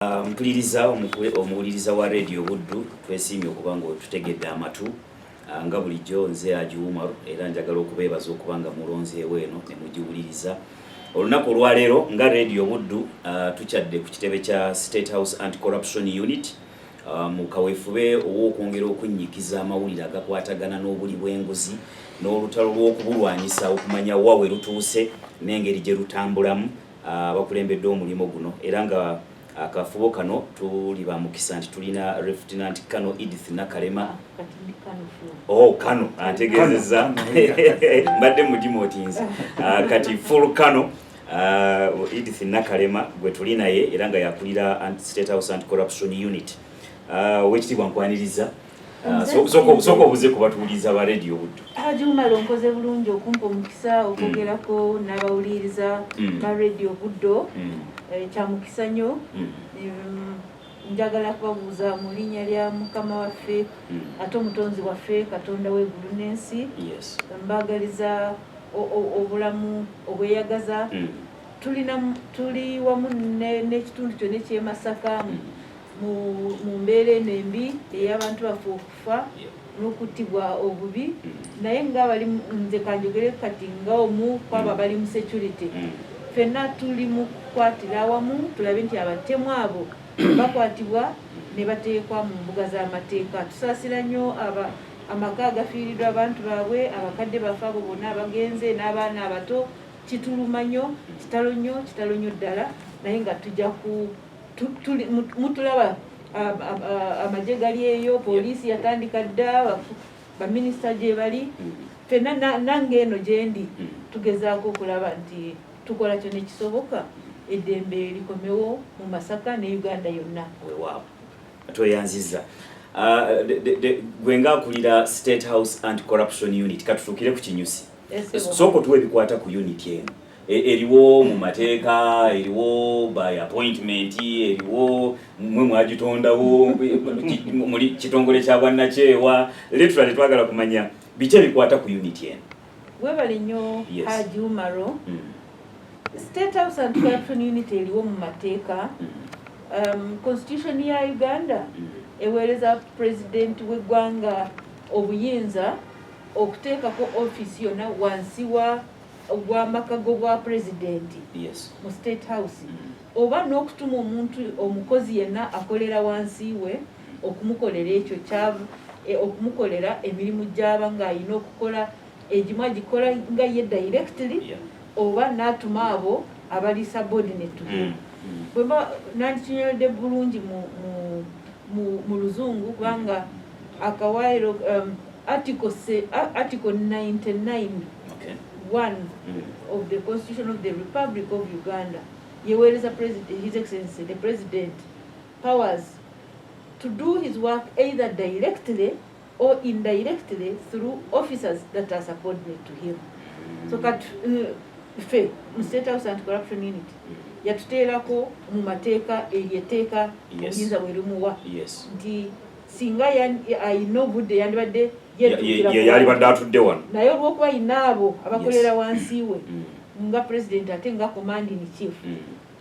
Mpuliriza omuwuliriza wa Radio Buddu twesiimye okuba ng'otutegedde amatu nga bulijjo nze Ajumaru era njagala okubeebaza okuba nga mulonzeewo eno ne mugiwuliriza. Olunaku olwaleero nga Radio Buddu tukyadde ku kitebe kya State House Anti-Corruption Unit mu kaweefube ow'okwongera okunnyikiza amawulire agakwatagana n'obuli bw'enguzi n'olutalo lw'okubulwanyisa okumanya wa we lutuuse n'engeri gye lutambulamu abakulembedde omulimu guno era nga akafubo kano tuli ba mukisa nti tulina Lieutenant Kano Edith Nakalema Kano antegezeza mbadde mudimotinze kati full Kano Edith Nakalema gwe tuli naye era nga yakulira State House Anti-Corruption Unit wekitibwa nkwaniriza soko obuze kubatuuliza ba Radio Buddu. Ajumaru nkoze bulungi okumpa omukisa okwogerako n'abawuliriza ba Radio Buddu kya mukisa nnyo. Njagala kubabuuza mu linnya lya Mukama waffe ate omutonzi waffe Katonda w'eggulu n'ensi. Mbagaliza obulamu obweyagaza. Tuli wamu n'ekitundu kyonna eky'e Masaka mu mbeera eno embi ey'abantu baffe okufa n'okuttibwa obubi naye ng'abali nze kanjogere kati ng'omu kwabo abali mu security ffenna tuli mu kukwatira awamu tulabe nti abatemu abo bakwatibwa ne bateekwa mu mbuga z'amateeka. Tusaasira nnyo amaka agafiiriddwa abantu baabwe abakadde baffe abo bonna abagenze n'abaana abato. Kituluma nnyo kitalo nnyo ddala naye nga tujja mutulaba amagye gali eyo poliisi yatandika dda baminisita gye bali ffenna nange eno gye ndi tugezaako okulaba nti tukola kyonna ekisoboka eddembe likomewo mu Masaka ne Uganda yonna. Weewaawo tweyanziza gwe ngaakulira State House Anti-Corruption Unit katutuukire ku kinyusi soko tuwe bikwata ku unit eno eriwo mu mateeka eriwo by appointment eriwo mwe mwagitondawo muri kitongole kya bwannakyewa literally twagala kumanya biki bikwata ku unit eno. Webale nnyo Ajumaru. State House Anti-Corruption Unit eriwo mu mateeka. Constitution ya Uganda eweereza president w'eggwanga obuyinza okuteekako office yonna wansi gw'amakago bwa president mu State House oba n'okutuma omuntu omukozi yenna akolera wansi we okumukolera ekyo okumukolera emirimu gy'aba ng'alina okukola egimu agikola nga ye directly oba n'atuma abo abali subordinate to him. Bwemba nandikinyolodde bulungi mu luzungu kubanga akawairo Article 99 1 of the Constitution of the Republic of Uganda yeweereza His Excellency the President powers to do his work either directly or indirectly through officers that are subordinate to him. So kat fe State House Anti-Corruption Unit yatuteerako mu mateeka eryeteeka obuyinza bwe lumuwa nti singa ayina obudde yandibadde yalibadde atudde wano naye olw'okuba ayina abo abakolera wansi we nga president ate nga commanding chief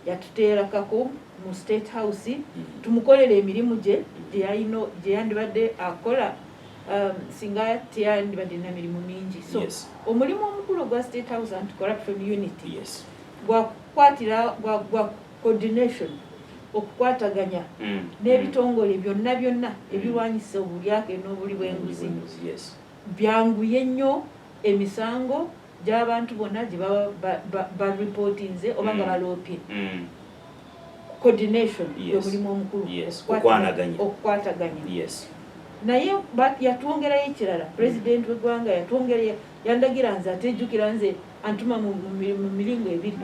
yatuteerakako mu State House tumukolera emirimu gye yandibadde akola singa teyandibadde na mirimu mingi. So omulimu omukulu gwa State House Anti-Corruption Unit gwa coordination okukwataganya n'ebitongole byonna ebirwanyisa obulyake n'obuli bw'enguzi. Byanguye nnyo emisango gy'abantu bonna gye baba bareportinze oba nga baloopye. Coordination y'omulimu omukulu okukwataganya. Naye yatwongerayo ekirala president w'eggwanga yandagira nze atejjukira nze antuma mu miringo ebiri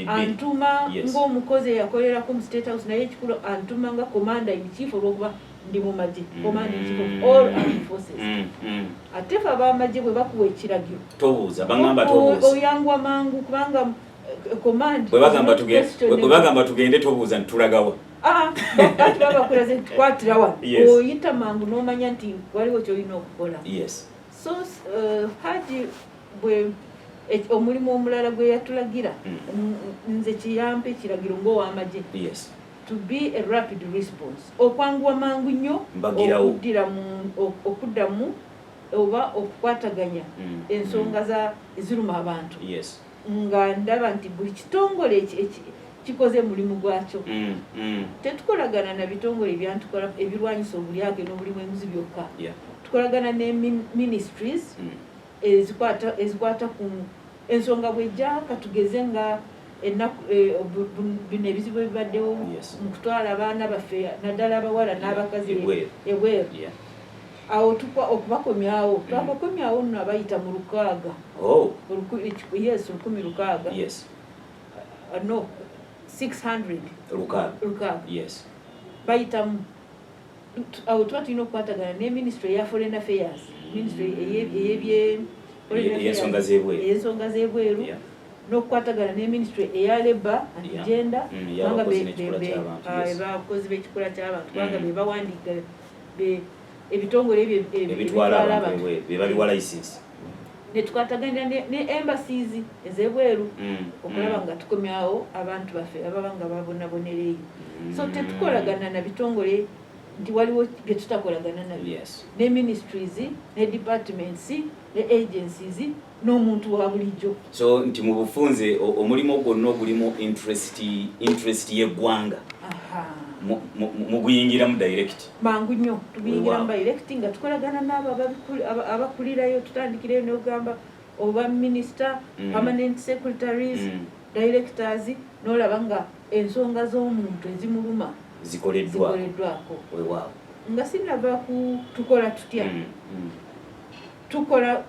antuma ng'omukozi eyakolerako mu State House naye ekikulu antuma nga commander in chief olw'okuba ndi mu magye commander in chief of all armed forces. Ate fe ab'amagye bwe bakuwa ekiragiro tobuuza bagamba tobuuza oyangwa mangu kubanga command bwe bagamba tugende tobuuza ntulagawa bati babakulaze tukwatira wano oyita mangu n'omanya nti waliwo kyolina okukola. So Haji bwe omulimu omulala gwe yatulagira nze kiyampe kiragiro ng'ow'amagye to be a rapid response okwanguwa mangu nnyo okuddamu oba okukwataganya ensonga za eziruma abantu nga ndaba nti buli kitongole kikoze mulimu gwakyo tetukolagana na bitongole ebyantukola ebirwanyisa obulyake n'obuli bw'enguzi byokka tukolagana ne ministries ezikwata ku ensonga bwejja katugeze nga bino ebizibu ebibaddewo mu kutwala abaana baffe naddala abawala n'abakazi ebweru awo okubakomyawo twabakomyawo nno abayita mu 600 bayitamu awo tuba tulina okukwatagana ne ministry eya foreign affairs ministry ey'ensonga z'ebweru n'okukwatagana ne ministry eya labor and gender kubanga bakozi b'ekikola ky'abantu kubanga be bawandiika ebitongole ebyo ebitwala abantu bebabiwa license ne tukwataganira ne embassies ez'ebweru okulaba nga tukomyawo abantu baffe ababa nga babonabonereyo so tetukolagana na bitongole nti waliwo bye tutakolagana nabyo ne ministries ne departments ne agencies n'omuntu wa bulijjo so nti mu bufunze omulimu gwonna ogulimu interest y'eggwanga mu guyingiramu direct mangu nnyo tuguyingiramu direct nga tukolagana n'abo abakulirayo tutandikireyo n'ogamba oba minister permanent secretaries directors n'olaba nga ensonga z'omuntu ezimuluma zikoleddwako nga sinava tukola tutya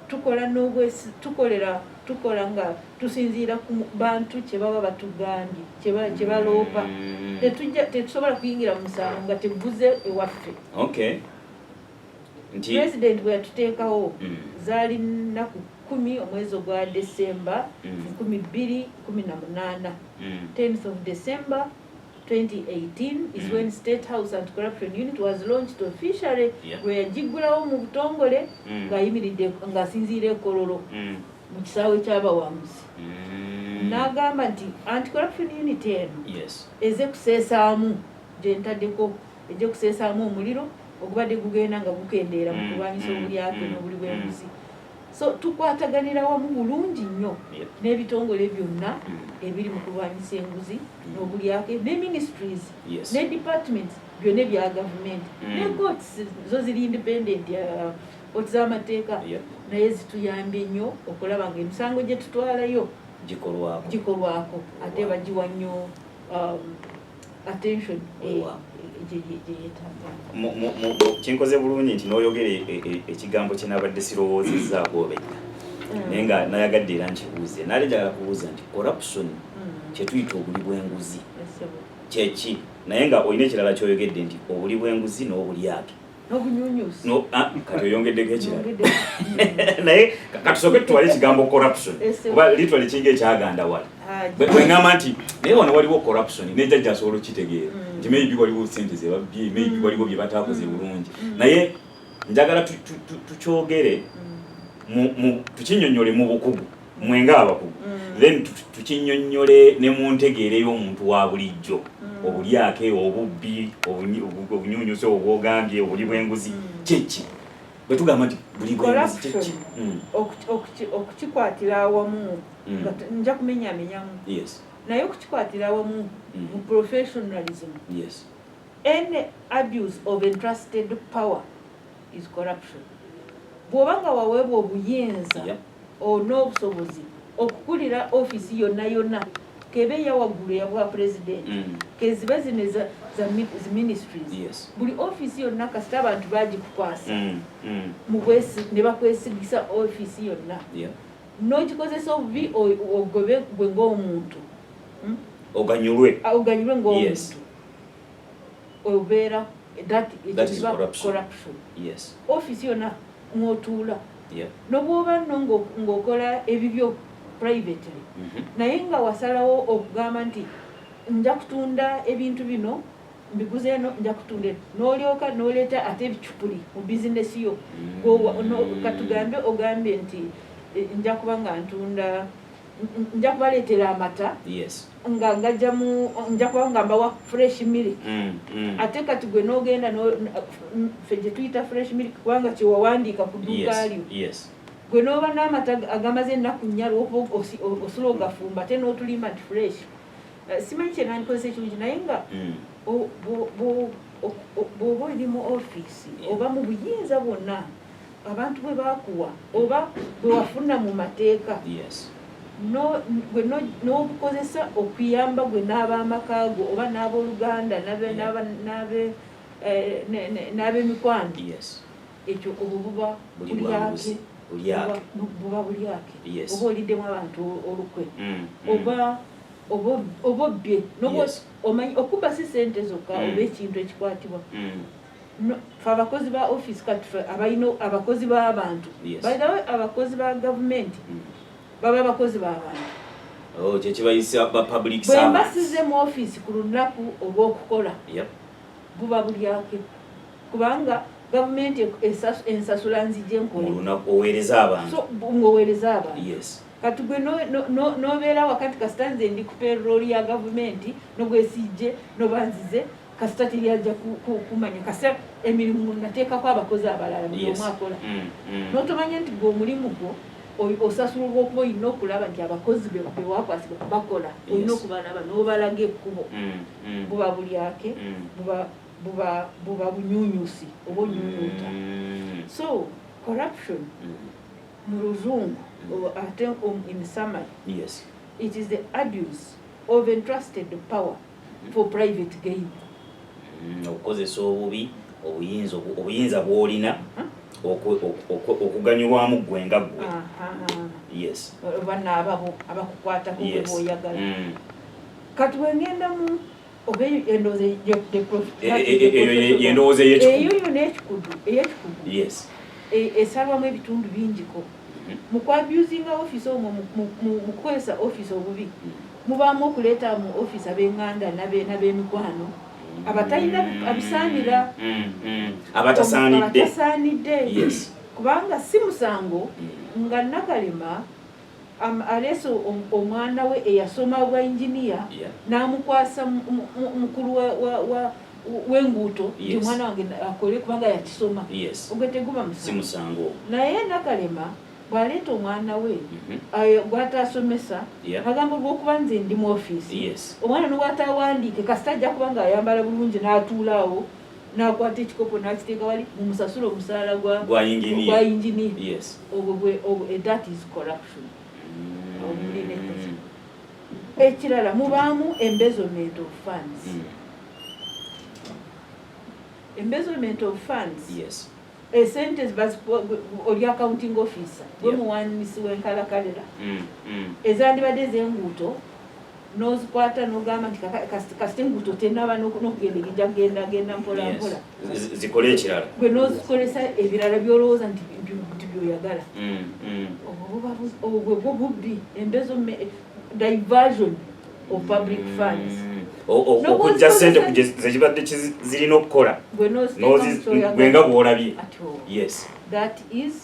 tukola n'obwesi tukola nga tusinziira ku bantu kye baba batugambye kye baloopa tetusobola kuyingira mu musango nga teguze ewaffe president bwe yatuteekawo zaali nnaku 10 omwezi ogwa December 2018 10th of December 2018 is when State House Anti-Corruption Unit was launched officially lwe yagiggulawo mu butongole ng'ayimiridde ng'asinziira ekololo mu kisaawe ky'abawamuzi n'agamba nti Anti-Corruption Unit eno eze kuseesaamu gye ntaddeko ejje kuseesaamu omuliro ogubadde gugenda nga gukendeera mu kulwanyisa obulyake n'obuli bw'enguzi so tukwataganira wamu bulungi nnyo n'ebitongole byonna ebiri mu kulwanyisa enguzi n'obulyake ne ministries ne departments byonna ebya gavumenti ne courts zo ziri independent court z'amateeka naye zituyambye nnyo okulaba nga emisango gye tutwalayo gikolwako ate bagiwa nnyo attention kinkoze bulungi nti n'oyogera ekigambo kye nabadde sirowoozezzaako obedda naye nga nayagadde era nkibuuze naali njagala kubuuza nti corruption kyetuyita obuli bw'enguzi kyeki naye nga olina ekirala kyoyogedde nti obuli bw'enguzi n'obulyake kati oyongeddeko ekirala naye katusooke tutwale ekigambo corruption oba litwale kinga ekyagandawala bwe ngamba nti naye wano waliwo corruption nejjajja asobola okitegeera nti maybe waliwo sente zebabbye maybe waliwo bye bataakoze bulungi naye njagala tukyogere tukinnyonnyole mu bukugu mwenga abakugu then tukinnyonnyole ne mu ntegeera ey'omuntu wa bulijjo obulyake obubbi obunyunyuse obwogambye obuli bw'enguzi kyeki bwe tugamba nti buli bw'enguzi kyeki okukikwatira awamu nja kumenyamenyamu naye okukikwatira awamu mu professionalism any abuse of entrusted power is corruption bw'oba nga waweebwa obuyinza n'obusobozi okukulira ofisi yonna yonna kebe yawaggulu yabwa president kezibe zino za ministries buli ofisi yonna kasita abantu bagikukwasa ne bakwesigisa ofisi yonna n'ogikozesa obubi ogobe gwe ng'omuntu oganyulwe ng'omuntu obeera that is corruption ofisi yonna mw'otuula n'obwoba nno ng'okola ebibyo privately naye nga wasalawo okugamba nti nja kutunda ebintu bino mbiguze nja kutunda n'olyoka n'oleeta ate ebicupuli mu bizinesi yo katugambe ogambye nti nja kuba nga ntunda nja kubaleetera amata nga ngajja mu nja kuba nga mbawa fresh milk ate kati gwe n'ogenda ffe gye tuyita fresh milk kubanga kyewawandiika ku dduuka lyo gwe n'oba n'amata agamaze ennaku nnya lwoba osula ogafumba ate n'otulima nti fresh simanyi kyenandikozesa ekirungi naye nga bw'oba oli mu ofiisi oba mu buyinza bwonna abantu bwe bakuwa oba bwe wafuna mu mateeka gwe n'obukozesa okuyamba gwe n'ab'amaka go oba n'abooluganda n'ab'emikwano ekyo obwo buba bulyake oba oliddemu abantu olukwe oba obbye omanyi okuba si sente zokka oba ekintu ekikwatibwa fe abakozi ba office kati fe abalina abakozi b'abantu bayidawe abakozi ba gavumenti baba abakozi b'abantu kyekibayisa ba public bwe mbasize mu office ku lunaku olw'okukola buba bulyake kubanga gavumenti ensasula nzije nkole oweereza abantu ng'oweereza abantu kati gwe n'obeera wakati kasita nze ndi ku payroll ya gavumenti n'obwesijje n'obanzize kasita teryajja kumanya kasita emirimu nateekako abakozi abalala buli omu akola n'otomanya nti gwe omulimu gwo osasulwa okuba olina okulaba nti abakozi bewakwasibwa bakola olina okubalaba n'obalaga ekkubo buba bulyake buba bunyunyusi oba onyunyuta so corruption mu luzungu ate in summary it is the abuse of entrusted power for private gain okukozesa obubi obuyinza bw'olina okuganyulwamu gwe nga gwe oba naababo abakukwatako gwe b'oyagala kati bwengendamu oba endowooza eyo yonna ey'ekikugu esalwamu ebitundu bingiko mu kwabusinga office omwo mu kukozesa office obubi mubaamu okuleeta mu office ab'enganda n'ab'emikwano abatalina abisaanira abatasaanidde kubanga si musango nga Nakalema aleese omwana we eyasoma bwa engineer n'amukwasa mukulu w'enguuto nti omwana wange akole kubanga yakisoma ogwe teguba musango naye Nakalema bw'aleeta omwana we gw'ataasomesa agamba olw'okuba nze ndi mu ofiisi omwana n'obw'ataawandiike kasita ajja kuba nga ayambala bulungi n'atuulaawo n'akwata ekikopo n'akiteeka wali mumusasula omusaala gwa yinginiya ogwo that is corruption. Ekirala mubaamu embezzlement of funds. Embezzlement of funds. Esente oli accounting officer gwe muwandiisi w'enkalakalira ezandibadde ez'enguuto n'ozikwata n'ogamba nti kasita enguuto tenaba n'okugenda genda mpola zikole ekirala gwe n'ozikolesa ebirala by'olowooza nti by'oyagala obwo bwo bubbi diversion of public funds okujja sente zekibadde zirina okukola gwenga bw'olabye. That is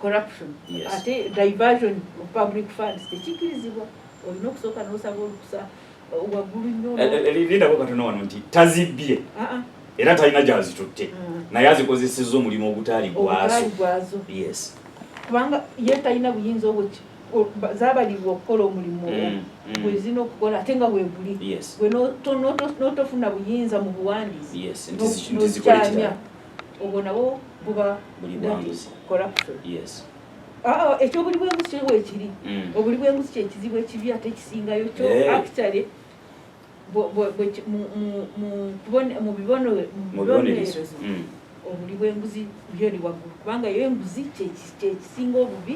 corruption. Ate diversion of public funds tekikirizibwa olina okusooka n'osaba olukusa waggulu nnyo lindako katono wano nti tazibbye era talina gy'azitutte naye azikozesezza omulimu ogutaali gwazo kubanga ye talina buyinza obwo zaabalibwa okukola omulimu bwe zina okukola ate nga bweguli gwe n'otofuna buyinza mu buwandiisi n'okyamya obwo nabo buba corruption. Ekyobuli bw'enguzi kyo weekiri obuli bw'enguzi kyekizibu ekibi ate ekisingayo kyo actually mu bibonerezo obuli bw'enguzi byoli waggulu kubanga yo enguzi kyekisinga obubi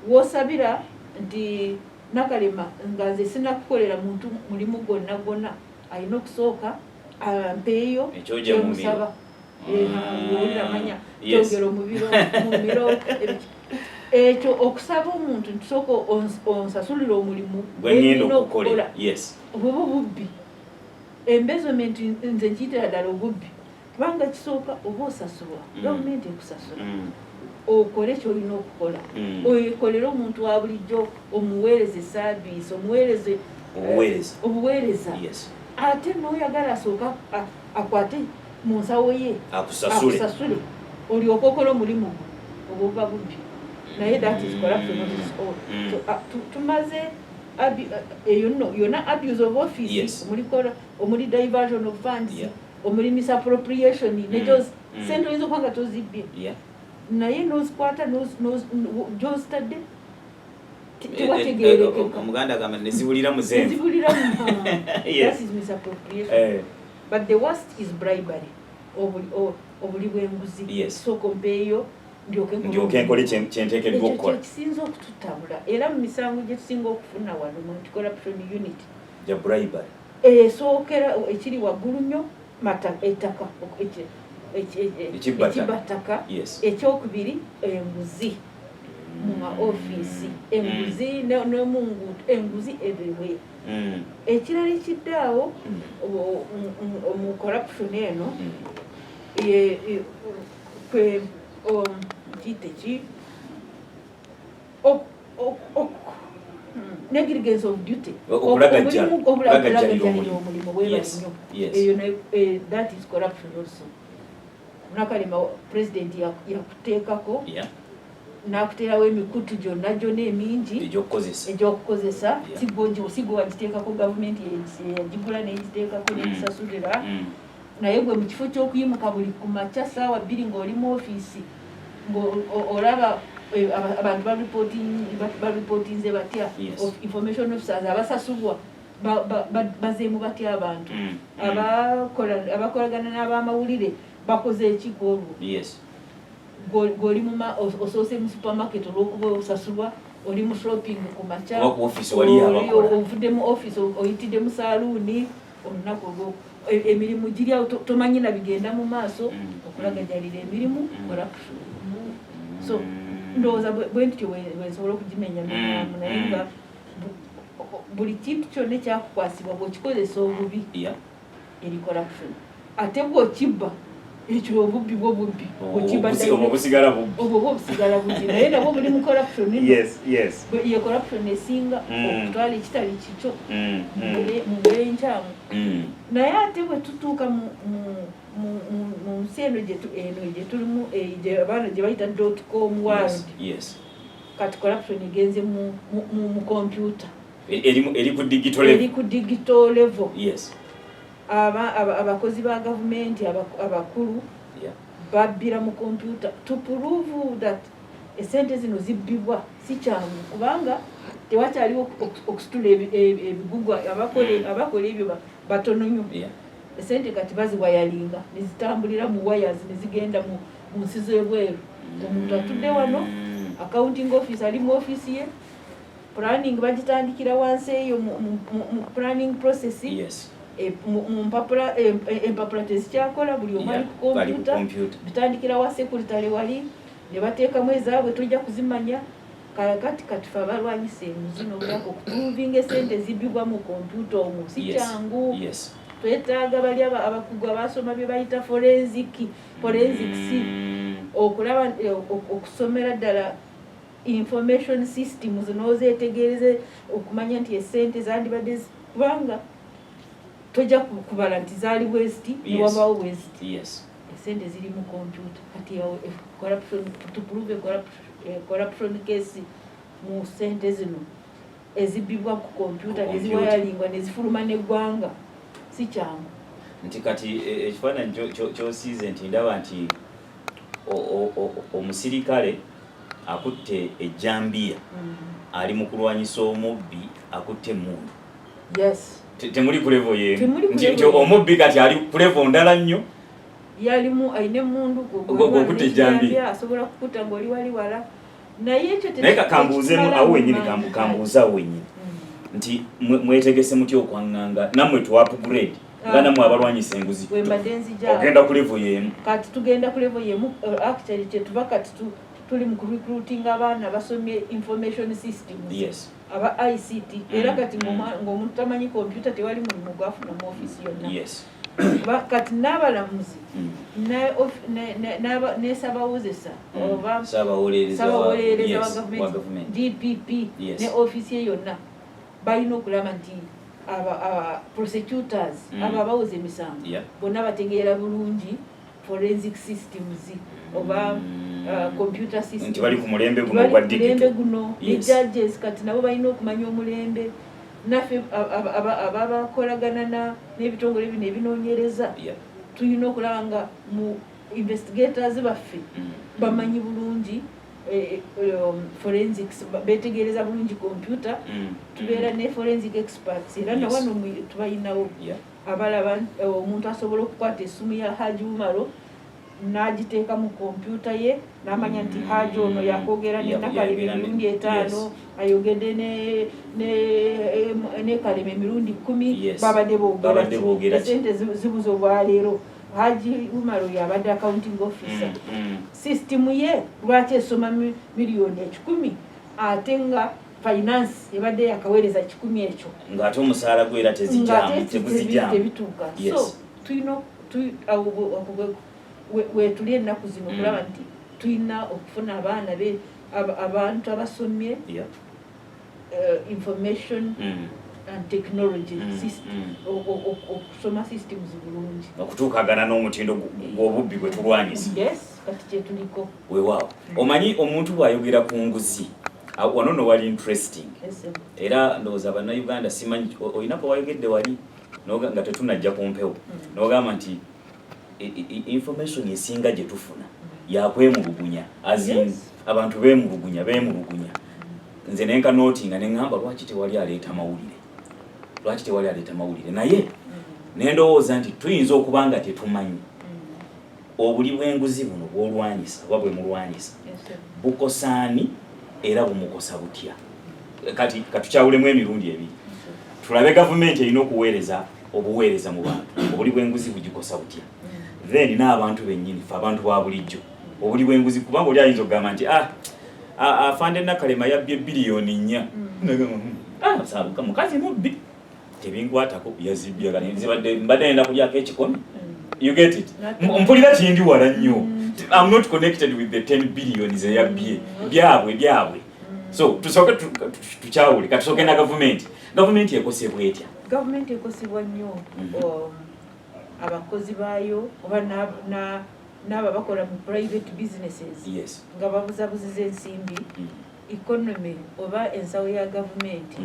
w'osabira nti Nakalema nga nze sinakukolera muntu mulimu gwonna alina okusooka ampeeyo emusaba owuliramanya kyogera mumiro ekyo okusaba omuntu ntisooka onsasulira omulimu gwengenda okukola obwo bubbi embezzlement nze nkiyitira ddala obubbi kubanga kisooka oba osasulwa gavumenti ekusasula okole kyolina okukola okolere omuntu wa bulijjo omuweereze saaviisi omuweereze obuweereza ate n'oyagala asooka akwate mu nsawo ye akusasule olyoka okola omulimu gwo oba bubbi naye that is corruption of its own. Tumaze eyo no yona abuse of office omuli diversion of funds omuli misappropriation nejos sente izo kwanga tozibye naye nozikwata jozitadde tewategeereke omuganda agamba nezibulira muzenzi that is misappropriation but the worst is bribery obuli bw'enguzi so kompeeyo ndyoke nkole kyenteekeddwa okukola ekisinza okututabula era mu misango gye tusinga okufuna wano mu corruption unit ja bribery esookera ekiri waggulu nnyo ettaka ekibataka ekyokubiri enguzi mu maofiisi enguzi n'omunguutu enguzi everywhere ekirala ekiddaawo mu corruption eno kiteki negligence of duty obulagajalira omulimu bwebalinyo eyo that is corruption also. Nakalema president yakuteekako nakuterawo emikutu gyonna emingi egyokukozesa sigo wagiteekako gavumenti yagigula negiteekako negisasulira naye gwe mu kifo ky'okuyimuka buli ku makya ssaawa 2 ng'oli mu ofiisi ng'olaba abantu baripootinze batya information officers abasasulwa bazeemu batya abantu abakolagana n'abamawulire bakoze ekiko olwo g'oli osoose mu supermarket olw'okuba osasulwa oli mu shopping ku makya ovudde mu office oyitidde mu saaluuni olunaku olwo emirimu giri awo tomanyi na bigenda mu maaso okulagajalira emirimu corruption. So ndowooza bwe ntyo wensobola okugimenya munaamu naye nga buli kintu kyonna ekyakukwasibwa bw'okikozesa obubi eri corruption ate bw'okibba ekyo obubbi bw'obubbi obusigala bubbi naye nabwo buli mu corruption ye corruption esinga okutwala ekitali kikyo mu bwenkyamu naye ate bwe tutuuka mu nsi eno gye tulimu abaana gye bayita .com world kati corruption egenze mu computer eri ku digital level abakozi ba gavumenti abakulu babbira mu computer to prove that esente zino zibbibwa si kyangu kubanga tewakyaliwo okusitula ebigugwa abakola ebyo batono nnyo esente kati baziwayalinga nezitambulira mu wires nezigenda mu nsi z'ebweru omuntu atudde wano accounting office ali mu office ye planning bagitandikira wansi eyo mu planning process empapula tezikyakola buli omu ali ku computer bitandikira wa secretary wali ne bateekamu ezaabwe tujja kuzimanya kati fe abalwanyisa enguzi n'obulako okuprovinga esente zibbibwa mu computer omwo si kyangu twetaaga bali abakugu abasoma bye bayita forensics okulaba okusomera ddala information systems n'ozeetegereze okumanya nti esente zandibadde kubanga tojja kubala nti zaali west niwabawo west esente ziri mu computer kati corruption to prove corruption case mu sente zino ezibbibwa ku computer neziwayalingwa nezifuluma n'eggwanga si kyangu nti kati ekifaananyi kyosiize nti ndaba nti omusirikale akutte ejjambiya ali mu kulwanyisa omubbi akutte emmundu temuli ku level yemu nti omubbi kati ali ku level ndala nnyo yalimu ayina emmundu okutte ejjambiya asobola kukuta ng'oli wali wala naye ekyo naye kambuuzeemu awo wenyini kambuuza awo wenyini nti mwetegese mutya okwaŋŋanga nammwe tu upgrade nga nammwe abalwanyisa enguzi ogenda ku level yemu kati tugenda ku level yemu actually kyetuva kati tuli mu recruiting abaana basomye information systems aba ICT era kati ng'omuntu tamanyi computer tewali mulimu gwafuna mu office yonna kati n'abalamuzi n'esabawozesa oba sabawolereza wa gavumenti DPP ne ofisi ye yonna balina okulaba nti prosecutors abo abawoza emisango bonna bategeera bulungi forensic systems oba computer systems nti bali ku mulembe guno gwa digital ne judges kati nabo balina okumanya omulembe naffe abakolagana n'ebitongole bino ebinoonyereza tulina okulaba nga mu investigators baffe bamanyi bulungi forensics betegereza bulungi computer tubeera ne forensic experts era nawano tubayinawo abalaba omuntu asobola okukwata essimu ya Haji Umaro n'agiteeka mu computer ye n'amanya nti Haji ono yakwogera n'Nakalema emirundi 5 ayogedde ne Kalema emirundi 10 babadde boogera ssente zibuze olwaleero Haji Umaro yabadde accounting officer system ye lwaki esoma miliyoni 10 ate nga finance ebadde yakaweereza 10 ekyo ng'ate omusaala gwe era tebituuka so tulina wetuli ennaku zino okulaba nti tulina okufuna abaana be abantu abasomye information and technology okusoma systems bulungi okutuukagana n'omutindo gw'obubbi gwe tulwanyisa kati kyetuliko weewaawo omanyi omuntu bw'ayogera ku nguzi wano no wali interesting era ndowooza bannayuganda simanyi olinako wayogedde wali nga tetunajja ku mpewo n'ogamba nti information esinga gye tufuna yakwemulugunya abantu beemulugunya nze nenka nootinga ne ŋŋamba lwaki tewali aleeta mawulire naye nendowooza nti tuyinza okuba nga tetumanyi obuli bw'enguzi buno bw'olwanyisa oba bwe mulwanyisa bukosaani era bumukosa butya kati katukyawulemu emirundi ebiri tulabe gavumenti erina okuweereza obuweereza mu bantu obuli bw'enguzi bugikosa butya then n'abantu bennyini fe abantu ba bulijjo obuli bw'enguzi kubanga oli ayinza okugamba nti afande Nakalema yabbye biliyoni 4 saabuka mukazi mubbi tebinkwatako yazibbye mbadde nenda kulyako ekikomi you get it mpulira tindi wala nnyo I'm not connected with the 10 billion zeyabbye byabwe so tusooke tukyawule katusooke na gavumenti ekosebwa etya gavumenti ekosebwa nnyo abakozi baayo oba n'abo bakola mu private businesses nga babuzabuziza ensimbi economy oba ensawo ya gavumenti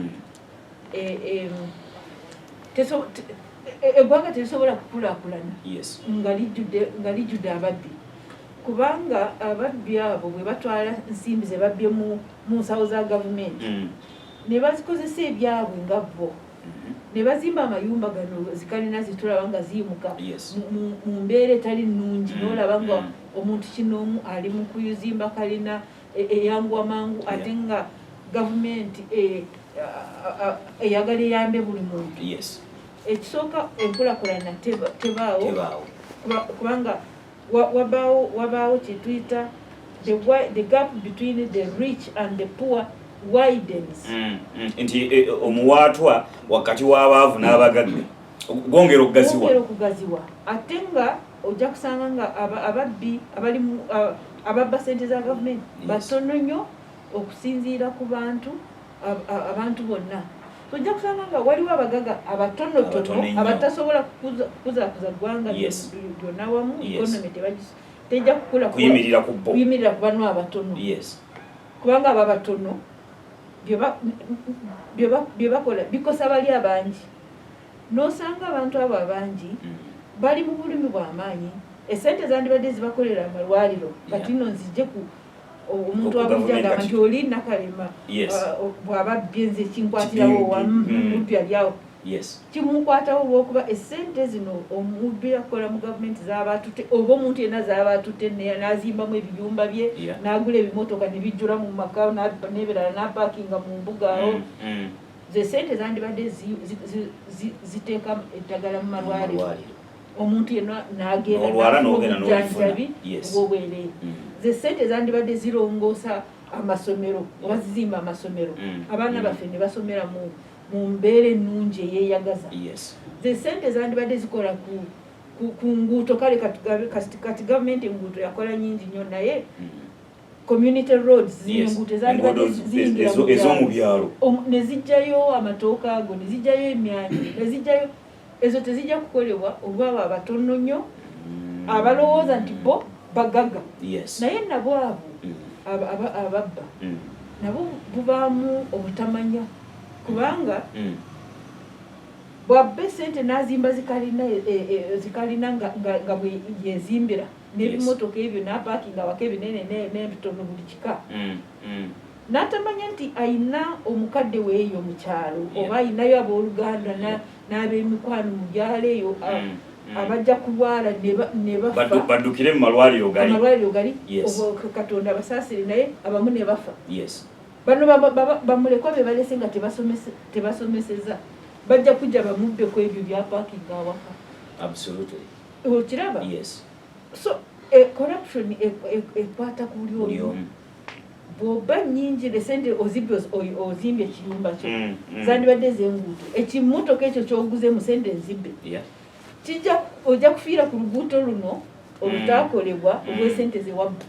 eggwanga terisobola kukulaakulana nga lijjudde ababbi kubanga ababbi abo bwe batwala nsimbi ze babbye mu nsawo za gavumenti ne bazikozesa ebyabwe nga bo ne bazimba amayumba gano zikalina zitulaba nga ziyimuka mu mbeera etali nnungi n'olaba nga omuntu kinoomu ali mu kuyuzimba kalina eyanguwa mangu ate nga gavumenti eyagala eyambe buli muntu ekisooka enkulakulana tebaawo kubanga wabaawo kyetuyita the gap between the rich and the poor widens nti omuwaatwa wakati w'abaavu n'abagagga gwongera okugaziwa ate nga ojja kusanga nga ababbi ababba ssente za gavumenti batono nnyo okusinziira ku abantu bonna ojja kusanga nga waliwo abagaga abatonotono abatasobola kukuzaakuza ggwanga lyonna wamu economy tejja kukula kuyimirira ku bano abatono kubanga abo abatono bye bakola bikosa bali abangi n'osanga abantu abo abangi bali mu bulumi bw'amaanyi esente zandibadde zibakolera amalwaliro kati nno nzijje ku omuntu abujjagamba nti oli Nakalema bw'ababbye nze kinkwatirawo wamubbi alyawo kimukwatawo olw'okuba essente zino omubbi akola mu gavumenti zaba atutte oba omuntu yenna zaba atutte n'azimbamu ebiyumba bye n'agula ebimotoka ne bijjula mu maka n'ebirala n'apaakinga mu mbuga awo ze ssente zandibadde ziteeka eddagala mu malwaliro omuntu yenna n'agenda n'obujjanjabi obw'obwereere ze ssente zandibadde zirongoosa amasomero oba zizimba amasomero abaana baffe ne basomera mu mbeera ennungi eyeeyagaza ze ssente zandibadde zikola ku nguuto kale kati gavumenti enguuto yakola nyingi nnyo naye community roads zinguuto ez'omu byalo ne zijjayo amatooka ago ne zijjayo emyanyi ne zijjayo ezo tezijja kukolebwa olwabo abatono nnyo abalowooza nti bo bagagga naye nabo abo ababba nabo bubaamu obutamanya kubanga bwabba sente n'azimba zikalina nga bwe yezimbira n'ebimotoka ebyo n'apaakinga awaka ebinene n'ebitono buli kika n'atamanya nti ayina omukadde weeyo mu kyalo oba ayinayo abooluganda n'ab'emikwano mu byalo eyo abajja kulwala ne bafa baddukire mu malwaliro gali katonda abasaasire naye abamu ne bafa bano bamulekwa be balese nga tebasomeseza bajja kujja bamubbe ku ebyo byapaakinga awaka okiraba so corruption ekwata ku buli omu bw'oba nnyingi esente ozimbye ekiyumba kyo zandibadde ez'enguuto ekimotoka ekyo kyoguze mu sente enzibbe ojja kufiira ku luguuto luno olutaakolebwa olw'esente zewabba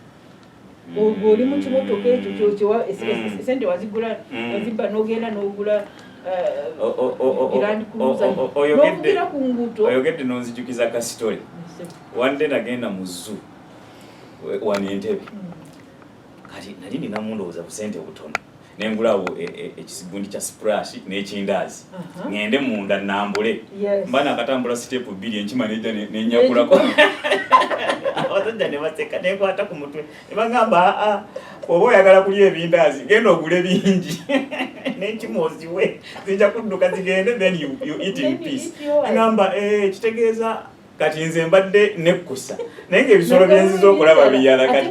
oli mu kimotoka ekyo esente wazigula wazibba n'ogenda n'ogula n'ovugira ku nguuto oyogedde n'onzijukiza kasitole wande nagenda mu zoo wano Entebbe kati nali nina mundowooza busente butono nengulawo ekisigundi kya splash n'ekindaazi ngende munda nambule mba nakatambula sitepu 2 enkima nejja nenyakulako abasajja ne baseka nekwata ku mutwe ne bagamba oba oyagala kulya ebindaazi genda ogule bingi n'enkima oziwe zijja kudduka zigende then you eat in peace ngamba kitegeeza kati nze mbadde nekkusa naye ng'ebisolo byenziza okulaba biyala kati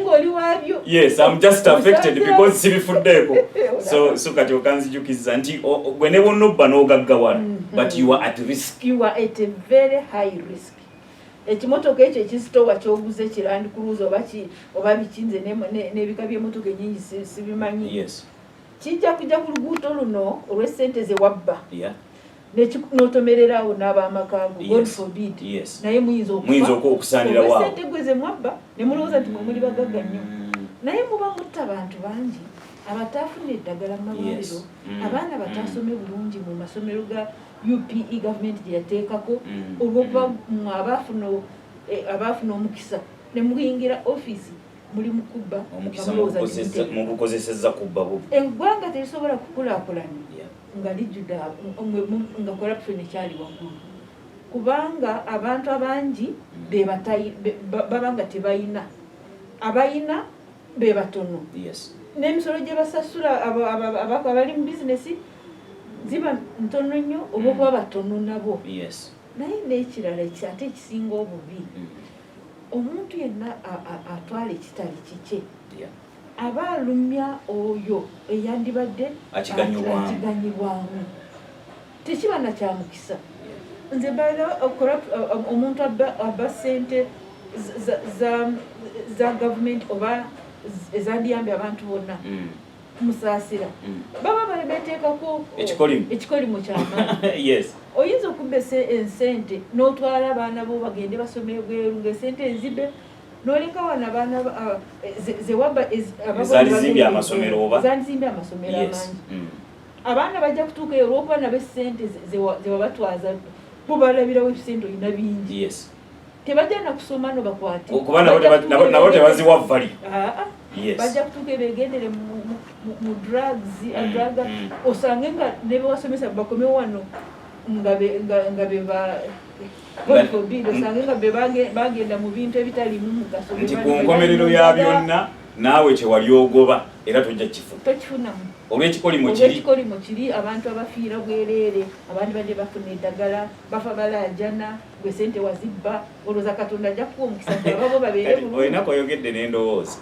yes I'm just affected because sibifuddeeko so kati okanzijukiza nti gwe ne bonna obba n'ogaggawala but you are at risk. You are at a very high risk. Ekimotoka ekyo ekisitowa kyoguze kirandi cruise oba bikinze n'ebika by'emmotoka ennyingi sibimanyi kijja kujja ku luguuto luno olw'essente ze wabba n'otomererawo n'ab'amakaago God forbid naye muyinza okusaanira waawo olw'essente gwe ze mwabba ne mulowooza nti mwe muli bagagga nnyo naye muba mutta abantu bangi abataafuna eddagala mu malwaliro abaana bataasome bulungi mu masomero ga UPE gavumenti gye yateekako olw'okuba abaafuna omukisa ne muyingira ofiisi muli mu kubba mubukozesezza kubba bubi eggwanga terisobola kukulaakulana nga lijjudde nga corruption ekyali waggulu kubanga abantu abangi baba nga tebayina abayina be batono n'emisolo gye basasula abali mu bizinesi ziba ntono nnyo olw'okuba batono nabo naye n'ekirala ate ekisinga obubi omuntu yenna atwala ekitali kikye aba alumya oyo eyandibadde akiganyibwamu tekiba nakyamukisa nze omuntu abba sente za gavumenti oba ezandiyambye abantu bonna kumusaasira baba beteekako ekikolimo kyamaanyi oyinza okubba ensente n'otwala abaana bo bagende basome bweru ng'esente enzibbe n'oleka wano abaana zewabba zalizimbye amasomero amangi abaana bajja kutuuka eyo olw'okuba nabo essente zewabatwaza bo balabirawo ebisente olina bingi tebajja nakusoma no bakwate kuba nabo tebaziwa vali bajja kutuuka ebegendere mu drugs osange nga ne bewasomesa bakomewo wano nga beba osange nga bagenda mu bintu ebitalimu mugaso nti ku nkomerero ya byonna naawe kyewali ogoba era tojja tokifunamu olw'ekikolimo kiri abantu abafiira bwereere abandi badde bafuna eddagala bafa balaajana gwe sente wazibba olowooza katonda ajja kuwa omukisa ababo babeere bulungi olinako oyogedde n'endowooza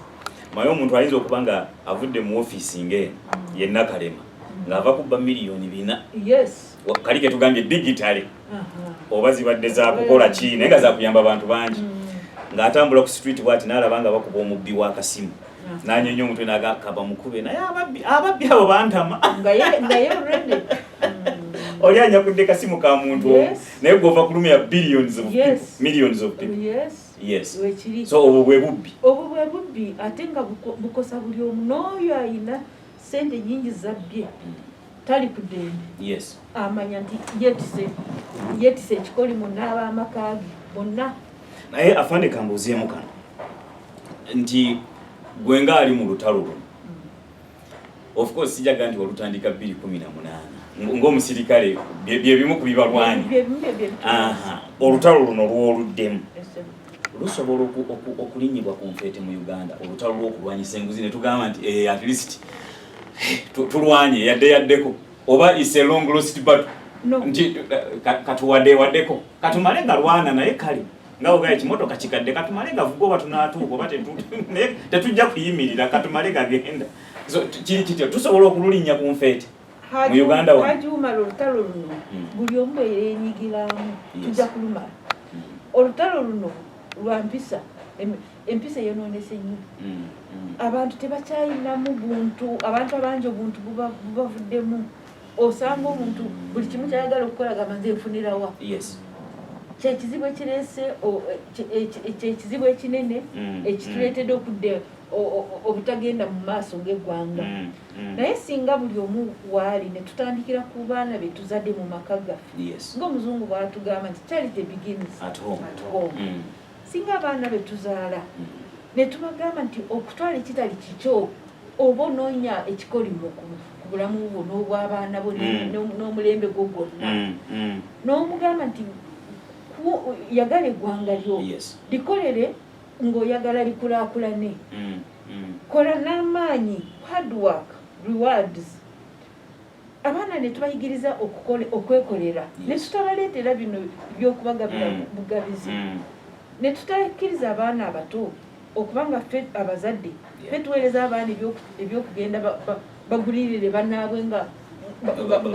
maye omuntu ayinza okuba nga avudde mu ofiisi ng'eno yenna kalema ng'ava kubba miliyoni 4 kali ke tugambye digitale oba zibadde zakukola ki naye nga zakuyamba abantu bangi ng'atambula ku street bwati n'alaba nga bakuba omubbi w'akasimu n'anyenya omutwe n'agakaba mukube naye ababbi abo bantama nga ye already oli anyagudde kasimu ka muntu naye gwova kulumya billions of people, millions of people. Yes. So obwo bwe bubbi ate nga bukosa buli omu n'oyo ayina sente nyingi zabbye tali ku ddembe amanya nti yetise ekikolimo n'ab'amaka ge bonna. Naye afande kambuuzeemu kano nti gwe nga ali mu lutalo luno, of course sijaga nti olutandika 2018 ng'omusirikale bye bimu ku bibalwanyi, olutalo luno lw'oluddemu lusobola okulinyibwa ku nfeete mu Uganda, olutalo lw'okulwanyisa enguzi ne tugamba nti at least tulwanye yaddeko, oba is a long lost battle nti katuwaddeko katumale nga lwana naye kale nga ogaye kimotoka kikadde katumale nga vuga oba tunaatuuka oba tetujja kuyimirira katumale gagenda. So kiri kityo tusobola okululinnya ku nfeete mu Uganda wa hajumala olutalo luno buli omu yenyigiramu tujja kulumala. Olutalo luno lwa mpisa, empisa yonoonese nnyo. Abantu tebakyayinamu buntu, abantu abangi obuntu bubavuddemu. Osanga omuntu buli kimu kyayagala okukola gamba nze nfunirawa. Kyekizibu ekireese kyekizibu ekinene ekituleetedde okudde obutagenda mu maaso ng'eggwanga. Naye singa buli omu waali ne tutandikira ku baana be tuzadde mu maka gaffe, ng'omuzungu bw'atugamba nti charity begins at home. Singa abaana be tuzaala ne tubagamba nti okutwala ekitali kikyo oba onoonya ekikolimo ku bulamu bwo n'obw'abaana bo n'omulembe gwo gwonna, n'omugamba nti yagala eggwanga lyo likolere ng'oyagala likulaakulane, kola n'amaanyi, hard work rewards. Abaana ne tubayigiriza okwekolera, ne tutabaleetera bino by'okubagabira bugabizi, ne tutakkiriza abaana abato okubanga ffe abazadde ffe tuweereza abaana ebyokugenda bagulirire bannaabwe nga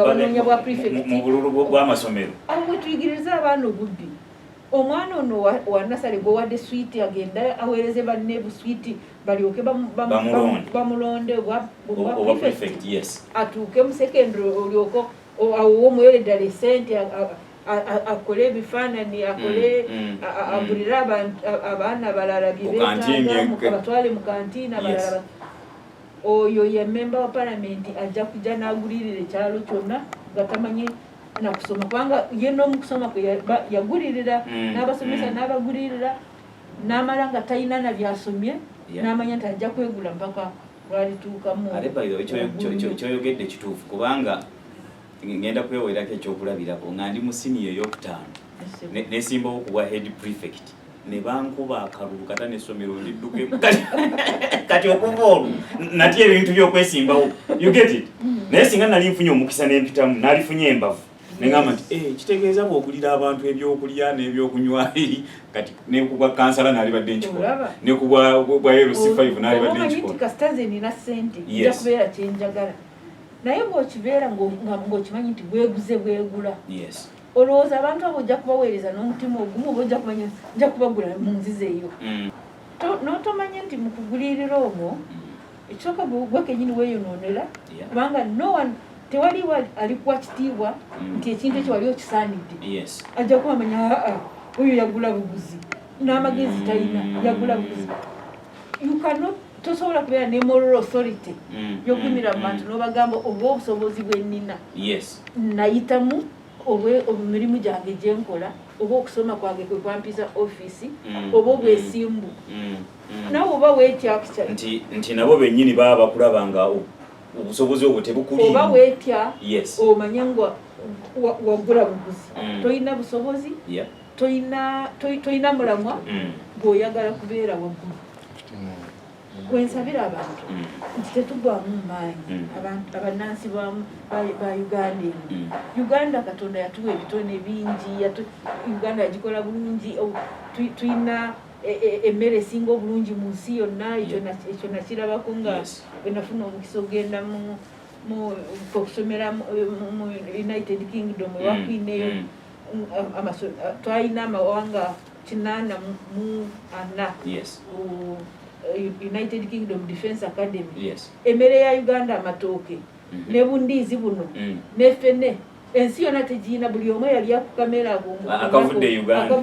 banoonya bwa prefect mu bululu bw'amasomero. Awo bwe tuyigiriza abaana obubbi, omwana ono wa nasale gwe wadde swiiti agenda aweereze banne buswiiti balyoke bamulonde obwa prefect, atuuke mu secondary olyoke awo omuwere ddala esente akole ebifaananyi akole agulire abaana balala bye beetaaga abatwale mu kantiina balala. Oyo ye member wa palamenti ajja kujja n'agulirira ekyalo kyonna nga tamanyi nakusoma, kubanga ye n'omukusoma kwe yagulirira n'abasomesa n'abagulirira n'amala nga talina na byasomye n'amanya nti ajja kwegula mpaka bwalituukamu. Ate kyoyogedde kituufu, kubanga ngenda kwewerako ekyokulabirako nga ndi mu siniya ey'okutaano nesimbawo ku bwa head prefect ne bankuba akalulu kata n'essomero lidduke kati okuva olwo natya ebintu by'okwesimbawo, you get it. Naye singa nali nfunye omukisa n'empitamu nalifunye embavu neŋŋamba nti kitegeeza bw'ogulira abantu ebyokulya n'ebyokunywa kati ne ku bwa kansala naalibadde nkikola ne ku bwa LC5 naalibadde nkikola. Kasitaze nina ssente nja kubeera kyenjagala, naye bw'okibeera ng'okimanyi nti bweguze bwegula, olowooza abantu abo ojja kubaweereza n'omutima ogumu oba ojja kumanya nja kubagula mu nziza eyo. N'otomanye nti mu kugulirira omwo ekisooka gwe kennyini weeyonoonera, kubanga tewali alikuwa kitiibwa nti ekintu ekyo wali okisaanidde. Ajja kuba amanya oyo yagula buguzi n'amagezi talina, yagula buguzi. Tosobola kubeera ne moral authority y'okumira mu bantu n'obagamba oba obusobozi bwe nnina nayitamu omirimu gyange gye nkola oba okusoma kwange kwe kwampisa ofiisi oba obwesimbu nawe oba weetya nti nabo bennyini baba bakulaba nga obusobozi obwo tebukuliimu oba weetya omanye nga wagula buguzi, tolina busobozi, tolina mulamwa bw'oyagala kubeera waggulu. Gwensabira abantu nti tetugwamu maanyi abannansi ba Uganda eno. Uganda Katonda yatuwa ebitone bingi, Uganda yagikola bulungi, tulina emmere esinga obulungi mu nsi yonna. Ekyo nakirabako nga bwe nafuna omukisa ogenda okusomera mu United Kingdom ewa Queen eyo. Twalina amawanga 84 United Kingdom Defence Academy. Emmere ya Uganda amatooke ne bundiizi buno ne ffene ensi yonna tegiina buli omu yali akukamera akavudde Uganda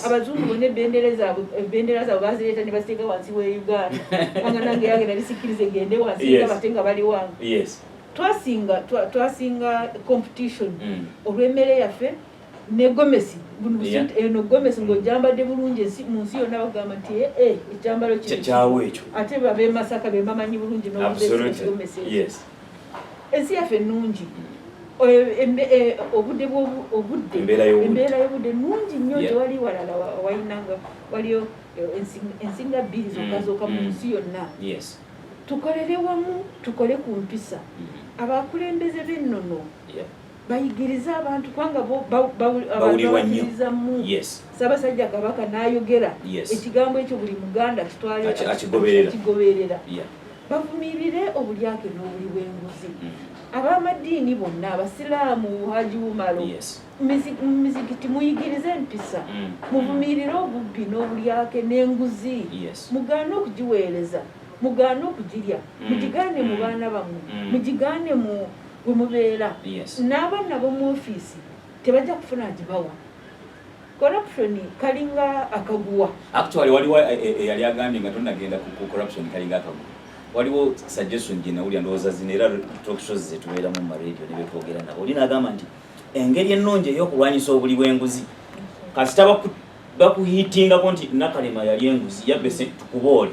abazungu bonna ebendera zaabwe bazireeta ne baziteeka wansi wa Uganda anga nange yagenda lisikirize gende wansi bate nga bali wange twasinga competition olw'emmere yaffe ne gomesi eno gomesi ng'ojambadde bulungi mu nsi yonna bagamba nti ekyambalo kyawe ekyo ate babe Masaka be bamanyi bulungi n'obugomesi ensi yaffe nnungi embeera y'obudde nnungi nnyo tewali walala wayinanga waliyo ensinga bbiri zokka mu nsi yonna tukolere wamu tukole ku mpisa abakulembeze b'ennono bayigiriza abantu kubanga bawulirizamu Ssaabasajja Kabaka n'ayogera ekigambo ekyo buli Muganda akigoberera bavumirire obulyake n'obuli bw'enguzi ab'amadiini bonna abasiraamu Haji Umaro mu mizikiti muyigirize empisa muvumirire obubbi n'obulyake n'enguzi mugaane okugiweereza mugaane okugirya mugigaane mu baana bammwe mugigaane mu bwe mubeera n'abaana b'omu ofiisi tebajja kufuna gibawa corruption kalinga akaguwa actually waliwo eyali agambye nga tonnagenda ku corruption kalinga akaguwa waliwo suggestion gye nawulira ndowooza zino era talk shows zetubeeramu mu maradio ne betwogera nabo oli n'agamba nti engeri ennungi ey'okulwanyisa obuli bw'enguzi kasita bakuhiitingako nti Nakalema yali enguzi yabbe tukuboole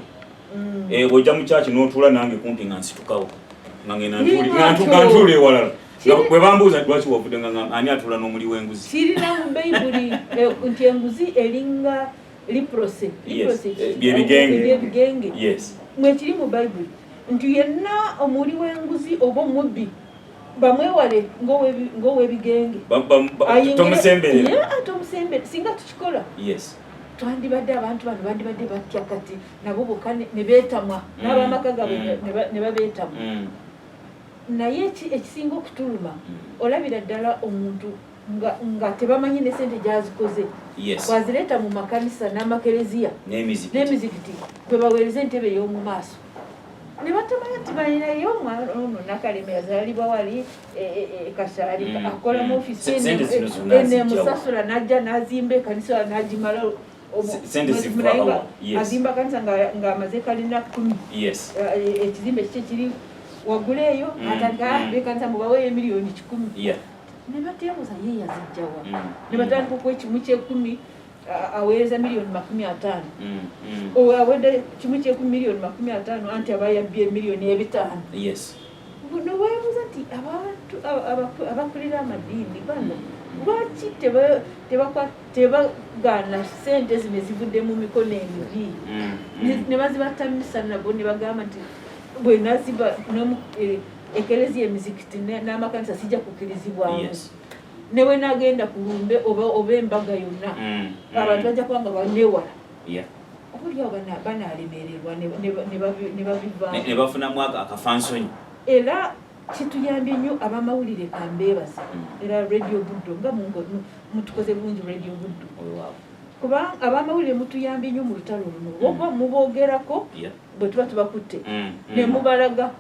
bw'ojja mu kyaki n'otuula nange kumpi nga nsitukawo nga ngenda ntuula ewalala bwe bambuuza lwaki wavudde nga ani atuula n'omuli w'enguzi kirina mu bayibuli nti enguzi eringa liprose byebigenge mwekiri mu bayibuli nti yenna omuli w'enguzi oba omubbi bamwewale ng'ow'ebigenge tomusembere singa tukikola twandibadde abantu bano bandibadde batya kati nabo bokka ne beetamwa n'abamaka gaabwe ne babeetamwa naye ekisinga okutuluma olabira ddala omuntu nga tebamanyi ne sente gyazikoze wazireeta mu makanisa n'amakereziya n'emizikiti kwe baweereza entebe ey'omu maaso ne batamanya nti balinayo omwana ono Nakalema yazaalibwa wali Kashaali akola mu ofiisi enemusasula n'ajja n'azimba ekanisa n'agimala azimba kanisa ng'amaze kalina 10 ekizimbe kiki kiri waggula eyo atandika bekanisa mubaweeyo miliyoni 10 ne bateebuuza ye yazijjawa ne batandika okwekimu ky'ekumi aweereza miliyoni 50 awedde kimu ky'ekumi miliyoni 50 anti aba yabbye miliyoni 5 noweebuuza nti abantu abakulira amadiini bano lwaki tebagaana sente zino ezivudde mu mikono emibi ne bazibatamisa nabo ne bagamba nti bwe naziba ekereziya emizikiti n'amakanisa sijja kukirizibwamu newe nagenda ku lumbe oba embaga yonna abantu bajja kuba nga banewala okulyawo banaalemererwa ne bafunamu akafansonyi era kituyambye nnyo abamawulire kambeebaza era Radio Buddo nga mutukoze bulungi Radio Buddo kuba abamawulire mutuyambye nnyo mu lutalo luno oba muboogerako bwe tuba tubakutte ne mubalaga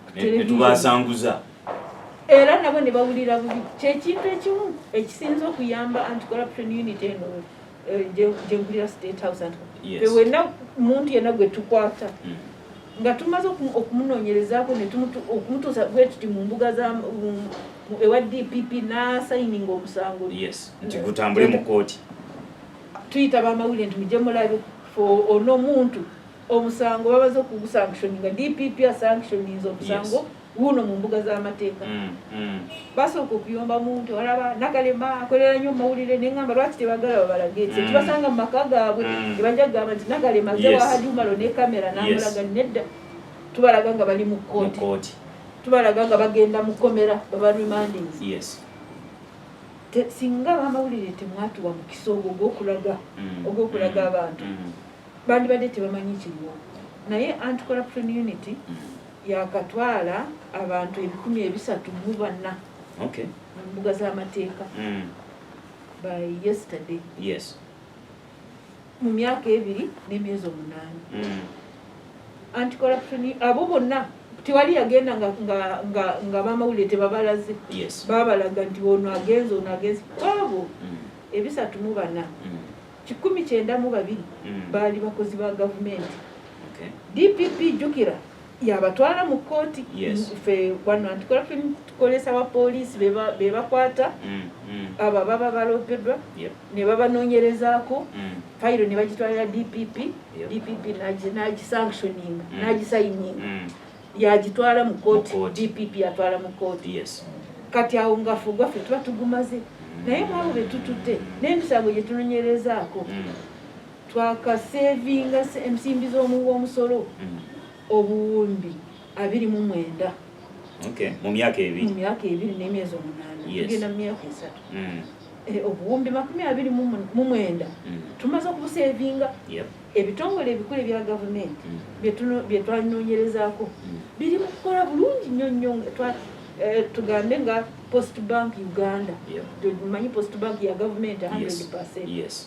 tubasanguza era nabo ne bawulira bubi kyekintu ekimu ekisinza okuyamba anti-corruption unit eno gyengulira State House wenna muntu yenna gwe tukwata nga tumaze okumunoonyerezaako okumutuusa bwe tuti mu mbuga ewa DPP n'asayininga omusango nti gutambule mu kooti tuyita bamawulire nti mujje mulabe ono omuntu omusango babaze okugusanctioninga DPP asanctioninze omusango guno mu mbuga z'amateeka basooka okuyomba muntu olaba Nakalema akolera nnyo mawulire neŋŋamba lwaki tebagala babalage tebasanga mu maka gaabwe tebajja kugamba nti Nakalema azze wa Haji Umaro ne kamera n'amulaga nedda tubalaga nga bali mu kooti tubalaga nga bagenda mu komera baba remandings singa bamawulire temwatuwa mukisa ogwo ogw'okulaga abantu bandibadde tebamanyi kiriwo naye anti-corruption unity yakatwala abantu 340 mu mbuga z'amateeka by yesterday mu myaka 2 n'emyezi 8 anti-corruption abo bonna tiwali yagenda nga bamawulire tebabalaze babalaga nti ono agenze abo ebisatu mu bana 192 baali bakozi ba gavumenti. DPP jukira yabatwala mu kooti ffe wano anti-corruption tukolesa abapoliisi bebakwata abo baba balopeddwa ne babanoonyerezaako fayiro ne bagitwalira DPP n'agisanctioning n'agisigning yagitwala mu kooti DPP yatwala mu kooti kati awo ngafu gwaffe tuba tugumaze naye mwabo betutudde n'emisango gye tunoonyerezaako twakasevinga ensimbi z'omusolo obuwumbi 29 mu myaka 2 n'emyezi 8 tugenda mu myaka 3 obuwumbi 29 tumaze okubusevinga. Ebitongole ebikulu ebya gavumenti bye twanoonyerezaako biri mu kukola bulungi nnyo tugambe nga Post Bank Uganda tumanyi Post Bank ya gavumenti 100%.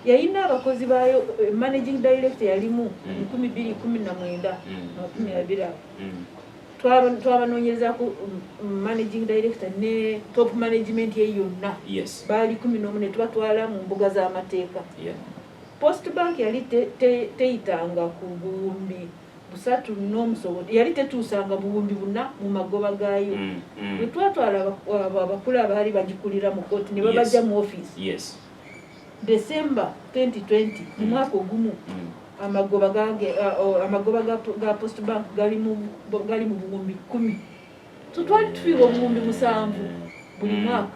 Yayina abakozi bayo managing director yalimu 2019 twabanoonyerezaako managing director ne top management ye yonna baali 11 tubatwala mu mbuga z'amateeka. Post Bank yali teyitanga ku buwumbi 3 n'omusobo yali tetuusanga buwumbi 4 mu magoba gaayo bwe twatwala abakulu abaali bagikulira mu kooti ne babajja mu office December 2020 mu mwaka ogumu amagoba ga Post Bank gali mu buwumbi 10 tutwali tufiirwa obuwumbi 7 buli mwaka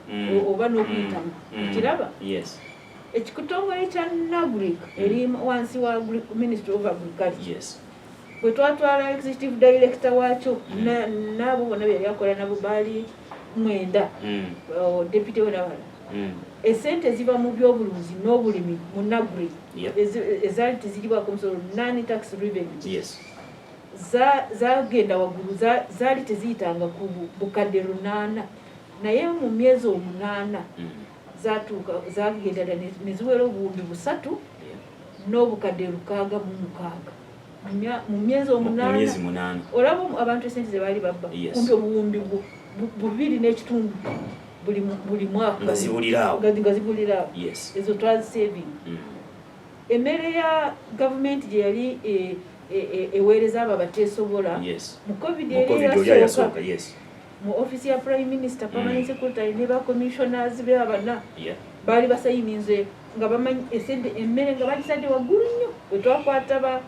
oba n'okuyitamu kiraba. Ekitongole kya NAGRIC eri wansi wa Ministry of Agriculture bwe twatwala executive director waakyo n'abo bonna bye yakola nabo baali 9 deputy w'abala esente ziba mu byobulunzi n'obulimi mu NAGRIC ezaali teziribwako musolo non-tax revenue zagenda waggulu zaali teziyitanga ku bukadde 8 naye mu myezi 8 zatuuka zagendera ne ziwera obuwumbi 3 n'obukadde 606 mu myezi 8 olaba abantu esente ze baali babba kumpi obuwumbi 2.5 buli mwaka nga zibuliraawo ezo twazisaving. Emmere ya gavumenti gye yali eweereza abo abateesobola mu covid yasooka mu office ya Prime Minister permanent secretary ne ba commissioners be abana baali basayininze nga bamanyi esente emmere nga bagisadde waggulu nnyo bwe twakwata ba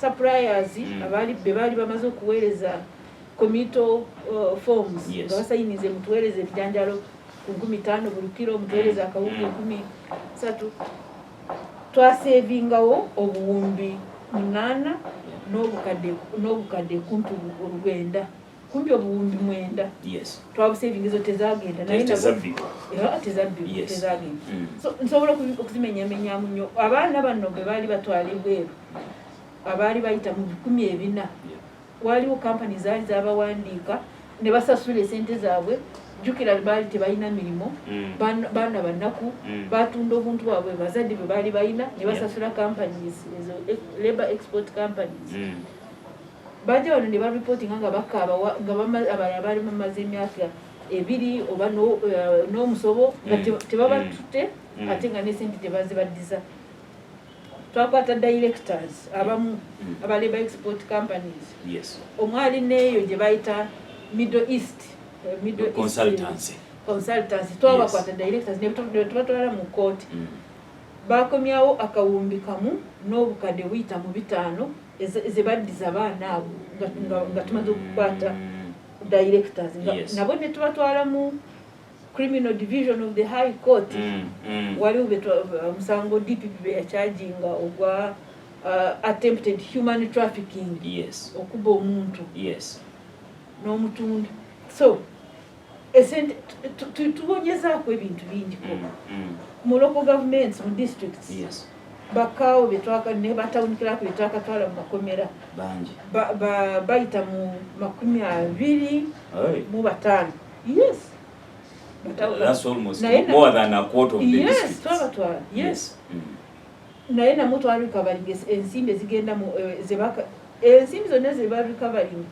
suppliers baali bamaze okuweereza committal forms nga basayininze mutuweereza ebijanjalo ku 15 buli kiro mutuweereza akawunga 13 twasevingawo obuwumbi 8 n'obukadde kumpi 9 kumpi obuwumbi 9 twabusevinga ezo tezagenda naye tezagenda so nsobola okuzimenyamenyamu nnyo. Abaana bano bwe baali batwalibwa ebyo abaali bayita mu 400 waliwo kampani zaali zabawandiika ne basasula esente zaabwe jukira baali tebalina mirimu baana bannaku batunda obuntu bwabwe bazadde bwe baali balina ne basasula companies ezo labor export companies bajja wano ne bareportinga nga bakaaba nga baali bamaze emyaka 2 oba n'omusobo nga tebabatutte ate nga n'esente tebazibaddiza. Twakwata directors abamu aba labor export companies omwali neeyo gye bayita Middle East consultancy twabakwata directors ne tubatwala mu kooti bakomyawo akawumbi kamu n'obukadde 5 ezibaddiza abaana abo nga tumaze okukwata directors nabo ne tubatwala mu criminal division of the High Court waliwo musango DPP yakyajinga ogwa attempted human trafficking okuba omuntu n'omutunda. So esente tubonyezaako ebintu bingi mu local governments mu districts bakaawo ne batawunikirako betwakatwala mu makomera bayita mu 25 That's almost more than a quarter of the district. Yes. Naye namwe twali recovering ensimbi ezigenda mu ensimbi zonna ze ba recovering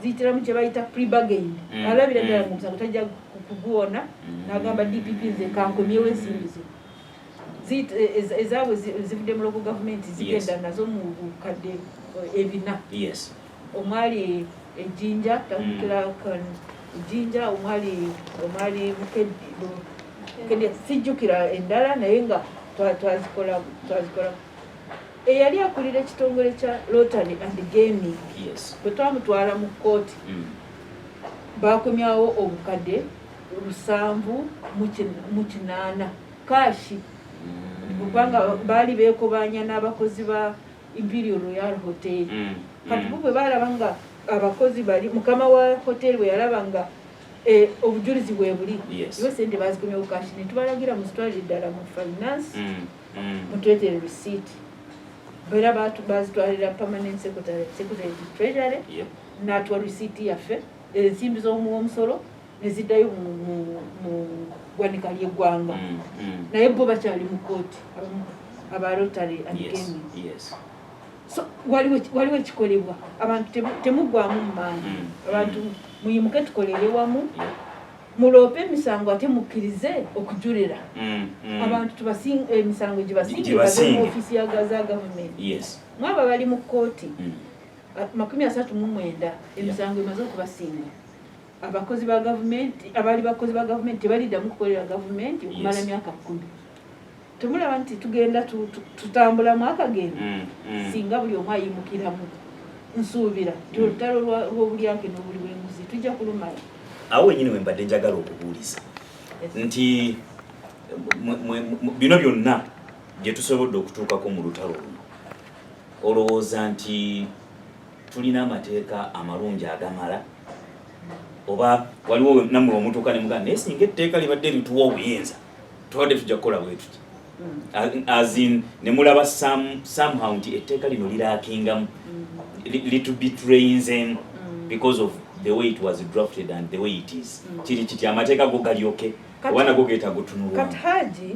ziyitira mu kye bayita pre-bargain alabira ddala mu musango tajja kuguwona n'agamba DPP nze kankomyewo ensimbi zino ezaabwe zivudde mu local government zigenda nazo mu bukadde ebina omwali ejjinja takukira ejjinja omwali mukedde sijjukira endala naye nga twazikola eyali akulira ekitongole kya Rotary and Gaming bwe twamutwala mu kkooti bakomyawo obukadde 708 kashi kubanga baali beekobanya n'abakozi ba Imperial Royal Hotel kati bwe balaba nga abakozi bali mukama wa hotel we yalaba nga obujulizi bwe buli yo sente bazikomyawo kashi ne tubalagira mu stwalire ddala mu finance mutuleetere receipt bera bazitwalira permanent secretary treasury n'atuwa receipt yaffe ensimbi z'omusolo neziddayo mu ggwanika ly'eggwanga naye bo bakyali mu kooti aba Rotary and Gaming so waliwo ekikolebwa abantu temuggwamu mu maanyi abantu muyimuke tukolere wamu muloope emisango ate mukkirize okujulira abantu tubasinga emisango gibasinga mu ofisi za gavumenti mwaba bali mu kkooti 39 emisango emaze okubasinga abakozi ba gavumenti abali bakozi ba gavumenti tebaliddamu kukolera gavumenti okumala emyaka 10 temulaba nti tugenda tutambula mwaka genda singa buli omu ayimukiramu nsuubira olutalo lw'obulyanke n'obuli bw'enguzi tujja kulumayo awo wenyini wembadde njagala okubuuliza nti bino byonna gye tusobodde okutuukako mu lutalo luno olowooza nti tulina amateeka amalungi agamala oba waliwo nammwe omutuuka ne mugamba naye singa etteeka libadde lituwa obuyinza tubadde tujja kukola bwe tuti as in ne mulaba somehow nti etteeka lino liraakingamu little bit rainsing because of the way it was drafted and the way it is kiri kiti amateeka go galyoke oba nago geeta gutunulwa kati Haji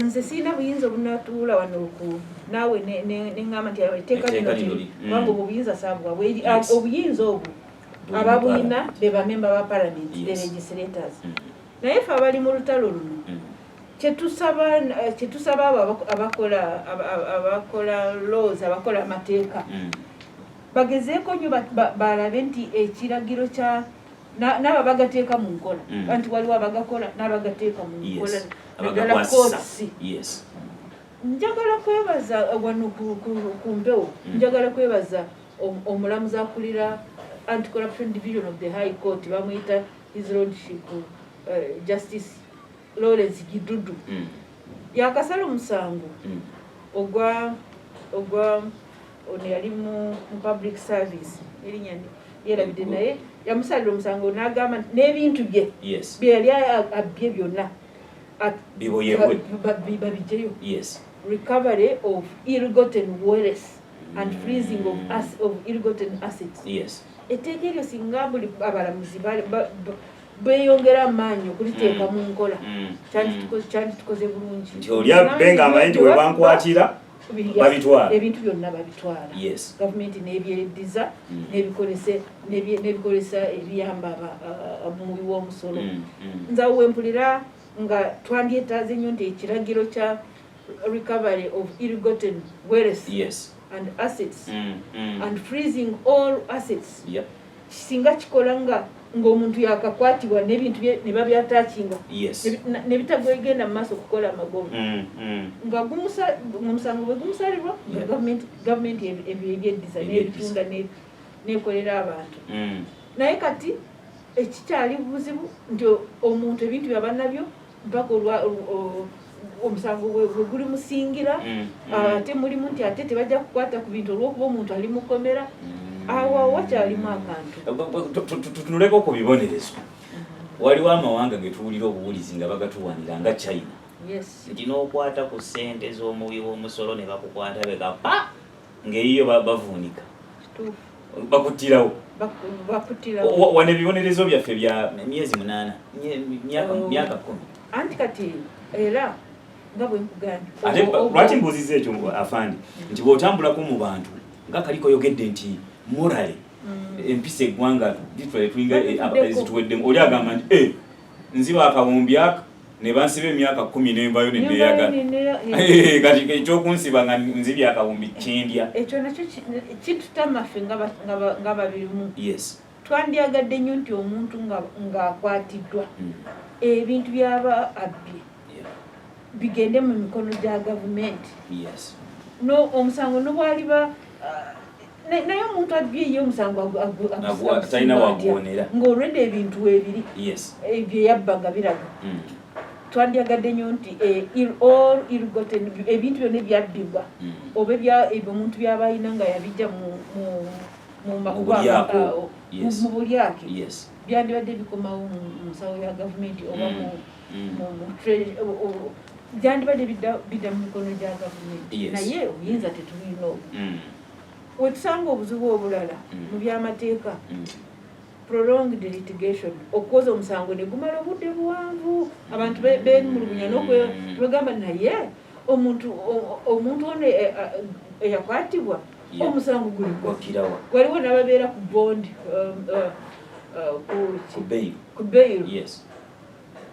nze siina buyinza obunatuula wano naawe neŋŋamba nti etteeka lino kubanga obuyinza saabwa obuyinza obwo ababuyina be bamemba ba parliament the legislators naye fe abali mu lutalo luno kyetusaba abo abakola laws abakola amateeka bagezeeko nnyo balabe nti ekiragiro kya n'abo bagateeka mu nkola anti waliwo abagakola n'abagateeka mu nkola naddala kootisi njagala kwebaza wano ku mpewo njagala kwebaza omulamuzi akulira Anti-Corruption Division of the High Court bamuyita His Lordship Justice Lawrence Gidudu yakasala omusango ogwa ono yali mu public service erinnya yerabidde naye yamusalira omusango n'agamba n'ebintu bye byeyali abbye byonna babijjeyo recovery of ill-gotten wealth and freezing of ill-gotten assets etteeka eryo singa buli abalamuzi beeyongera amaanyi okuliteeka mu nkola kyanditukoze bulungi nti oli abbe ng'amanyi nti we bankwatira babitwala ebintu byonna babitwala gavumenti n'ebyereddiza n'ebikolesa ebiyamba omuwi w'omusolo nze awo wempulira nga twandyetaaze nnyo nti ekiragiro kya recovery of ill-gotten wealth and assets and freezing all assets singa kikola ng'omuntu yakakwatibwa n'ebintu bye ne babyataakinga ne bitagwegenda mu maaso okukola amagoba nga omusango bwe gumusalirwa gavumenti ebyo ebyeddiza n'ebitunda n'ekolera abantu naye kati ekikyali buzibu nti omuntu ebintu byaba nabyo mpaka omusango bwe guli musingira ate mulimu nti ate tebajja kukwata ku bintu olw'okuba omuntu ali mukomera awo wakyalimu akantu tutunuleko ku bibonerezo waliwo amawanga ge tuwulira obuwulizi nga bagatuwanira nga China nti n'okwata ku ssente z'omuwi w'omusolo ne bakukwata bekapa ng'eyiyo bavuunika bakuttirawo wane ebibonerezo byaffe bya myezi 8 myaka 10 anti kati era nga bwe nkugambye ate lwaki mbuuziza ekyo afandi nti bw'otambulako mu bantu nga kaliko yogedde nti morale empisa eggwanga litwale tuyinga ezituweddemu oli agamba nti nziba akawumbi aka ne bansiba emyaka 10 nembayo neneyaga kati ekyokunsiba nga nzibya akawumbi kindya ekyo nakyo kitutamafe nga babirimu yes twandyagadde nnyo nti omuntu ng'akwatiddwa ebintu byaba abbye bigende mu mikono gya gavumenti yes no omusango nobwaliba naye omuntu abbye ye omusango talina wagwonera ng'olwedde ebintu ebiri yes ebyo yabbaga biraga twandyagadde nnyo nti ebintu byonna ebyabbibwa oba ebyo omuntu byaba alina nga yabijja mu bulyake byandibadde bikomawo mu nsawo ya gavumenti oba byandibadde bidda mu mikono gya gavumenti naye obuyinza tetulina obwo wetusanga obuzibu obulala mu byamateeka prolonged litigation okukoza omusango ne gumala obudde buwanvu abantu bemulugunya n'okwegamba naye omuntu ono eyakwatibwa omusango gwakirawa waliwo n'ababeera ku bond ku bail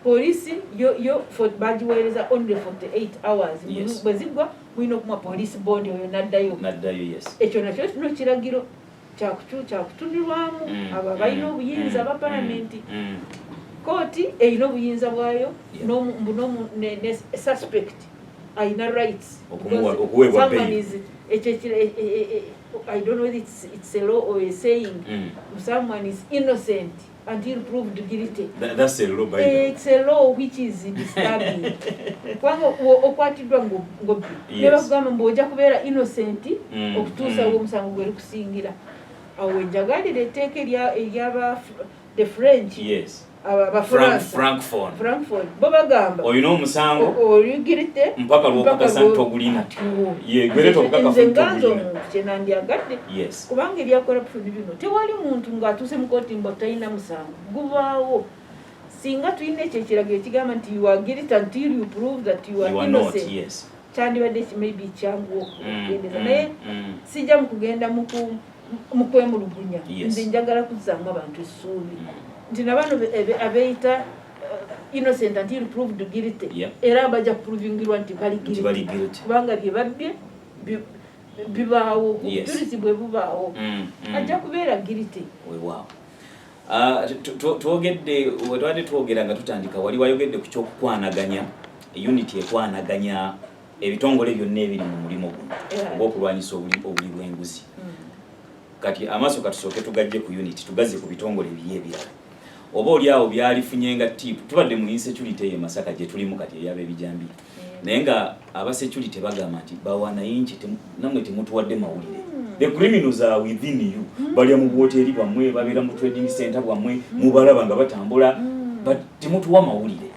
polisi yo bagiweereza only 48 hours bwe ziggwa mulina okumuwa polisi bond oyo naddayo ekyo nakyo kino kiragiro kyakutunirwamu abo abalina obuyinza aba palamenti kooti erina obuyinza bwayo ne suspect ayina rights okuweebwa bail I don't know whether it's a law or a saying someone is innocent until proved guilty. That's a law, by it's a law which is disturbing. Kwanga okwatiddwa ngobbi nebakugamba mbu ojja kubeera innocent okutuusa omusango gweri kusingira awo enjagalire etteeka eryaba the French Francfort bo bagamba olina omusango oligirite mpaka lwokakasa nti ogulina gwere tokukakafu omuntu kyenandyagadde kubanga erya corruption bino tewali muntu ng'atuuse mu kooti mbu talina musango gubaawo singa tulina ekyo ekiragiro ekigamba nti you are guilty until you prove that you are innocent kyandibadde maybe kyangu okugendeza naye sijja mu kugenda mu kwemulugunya nze njagala kuzzaamu abantu essuubi nti nabano abeeyita innocent until proved guilty era bajja kuprovingirwa nti bali guilty kubanga bye babbye bibaawo obujulizi bwe bubaawo ajja kubeera guilty. Twogedde wetwadde twogera nga tutandika wali wayogedde ku kyokukwanaganya unity ekwanaganya ebitongole byonna ebiri mu mulimu guno ogw'okulwanyisa obuli bw'enguzi. Kati amaaso katusooke tugajje ku unity tugaze ku bitongole biri ebirala oba oli awo byalifunye nga tipu tubadde mu insecurity ye Masaka gye tulimu kati ey'ab'ebijambi naye nga abasecurity bagamba nti bawanayingi namwe temutuwadde mawulire. The criminals are within you. Balya mu hoteli bamwe babeera mu trading center bwamwe mubalaba nga batambula but temutuwa mawulire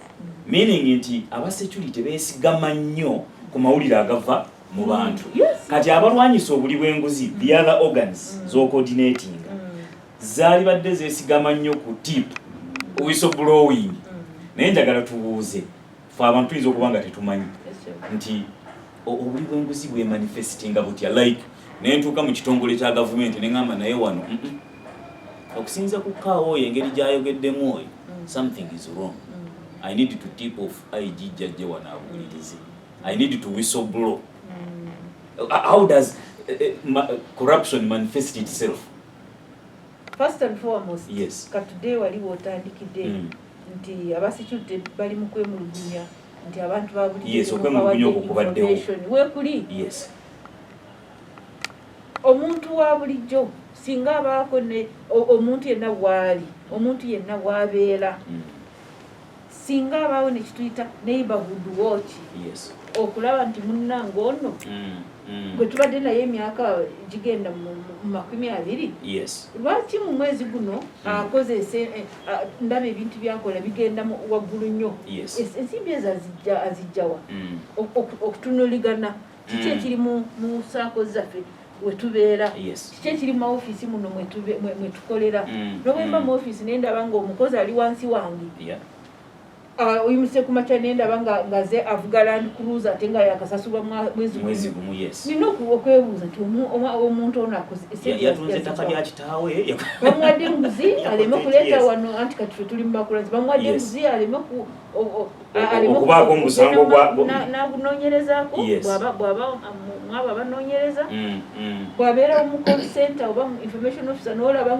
meaning nti abasecurity beesigama nnyo ku mawulire agava mu bantu. Kati abalwanyisa obuli bw'enguzi the other organs zo coordinating zaali badde zeesigama nnyo ku tip whistleblowing naye njagala tubuuze fe abantu tuyinza okuba nga tetumanyi nti obuli bw'enguzi bwe manifestinga butya like nentuuka mu kitongole kya gavumenti neŋŋamba naye wano okusinza ku kaawo oyo engeri gy'ayogeddemu oyo something is wrong. I need to tip off IG jajje wano abuulirize. I need to whistleblow. How does corruption manifest itself? First and foremost, katude waliwo otandikidde nti abasecurity bali mu kwemulugunya nti abantu babuliinformation wekuli omuntu wa bulijjo singa abaako omuntu yenna bwali omuntu yenna bwabeera singa abaawo nekituyita neighborhood watch okulaba nti munnange ono gwe tubadde naye emyaka gigenda mu 20 lwaki mu mwezi guno akoze ndaba ebintu byakola bigenda waggulu nnyo ensimbi ezo azijjawa okutunuligana kiki ekiri mu saako zaffe wetubeera kiki ekiri mu maofiisi muno mwe tukolera nobwemba mu ofiisi naye ndaba nga omukozi ali wansi wange oyimuse ku makya nendaba ngaze avuga Land Cruiser ate nga yakasasulwa mwezi gumu. Yes. Nina okwebuuza nti omuntu ono akoze yatunze ettaka lya kitaawe bamwadde enguzi aleme kuleeta wano anti kati ffe tuli mu makulazi bamwadde enguzi aleme okubaako omusango nagunoonyerezaako bw'aba mwaba abanoonyereza bw'abeera mu call center oba mu information officer n'olaba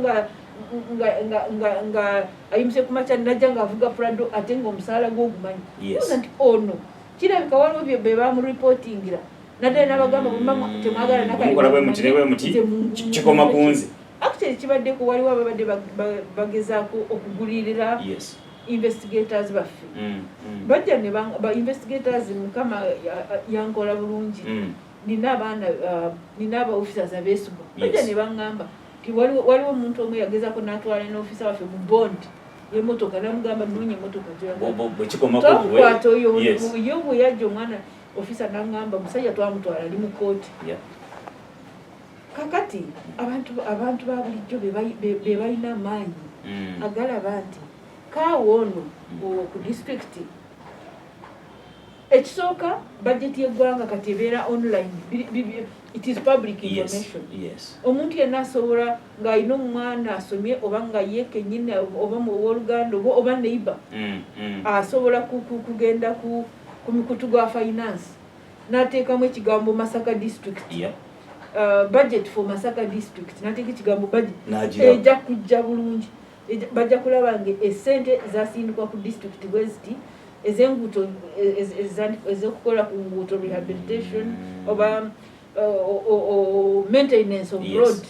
nga ayimuse ku makya najja ng'avuga Prado ate ng'omusaala gw'ogumanyi oza nti ono kirabika waliwo bye bamuripotingira naddala n'abagamba temwagala kikoma ku nze actually kibaddeko waliwo ababadde bagezaako okugulirira investigators baffe bajja ba investigators mukama yankola bulungi nina aba officers abeesigwa bajja ne baŋŋamba nti waliwo omuntu omu yagezaako n'atwala n'ofisa waffe mu bond y'emmotoka namugamba noonya emmotoka gyokwata oyo bwe yajja omwana ofisa n'aŋŋamba musajja twamutwala ali mu kooti kakati abantu ba bulijjo be balina amaanyi agalaba nti kaawo ono ku disitulikiti ekisooka budget y'eggwanga kati ebeera online it is public information. Omuntu yenna asobola ng'alina omwana asomye oba nga ye kennyini oba owooluganda oba neighbor asobola kugenda ku mikutu gwa finance n'ateekamu ekigambo Masaka district budget for Masaka district n'ateeka ekigambo budget ejja kujja bulungi bajja kulaba nga essente zasindikwa ku district bwe ziti ez'enguuto ez'okukola ku nguuto rehabilitation oba maintenance of road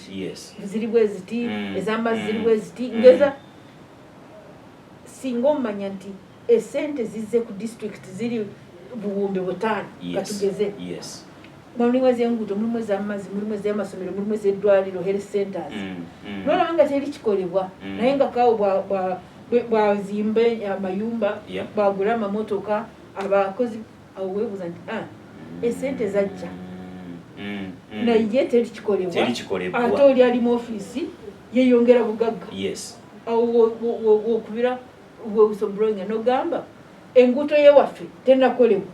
ziri bwe ziti ez'amazzi ziri bwe ziti ngeza singa omanya nti essente zizze ku district ziri buwumbi 5 katugeze mulimu ez'enguuto mulimu ez'amazzi mulimu ez'amasomero mulimu ez'eddwaliro health centers nolaba nga teri kikolebwa naye nga kaawo bwazimbe amayumba bwagula amamotoka abakozi awo weebuuza nti essente zajja naye teri kikolebwa ate oli ali mu ofiisi yeyongera bugagga awo wokubira whistleblowing n'ogamba enguuto y'ewaffe tennakolebwa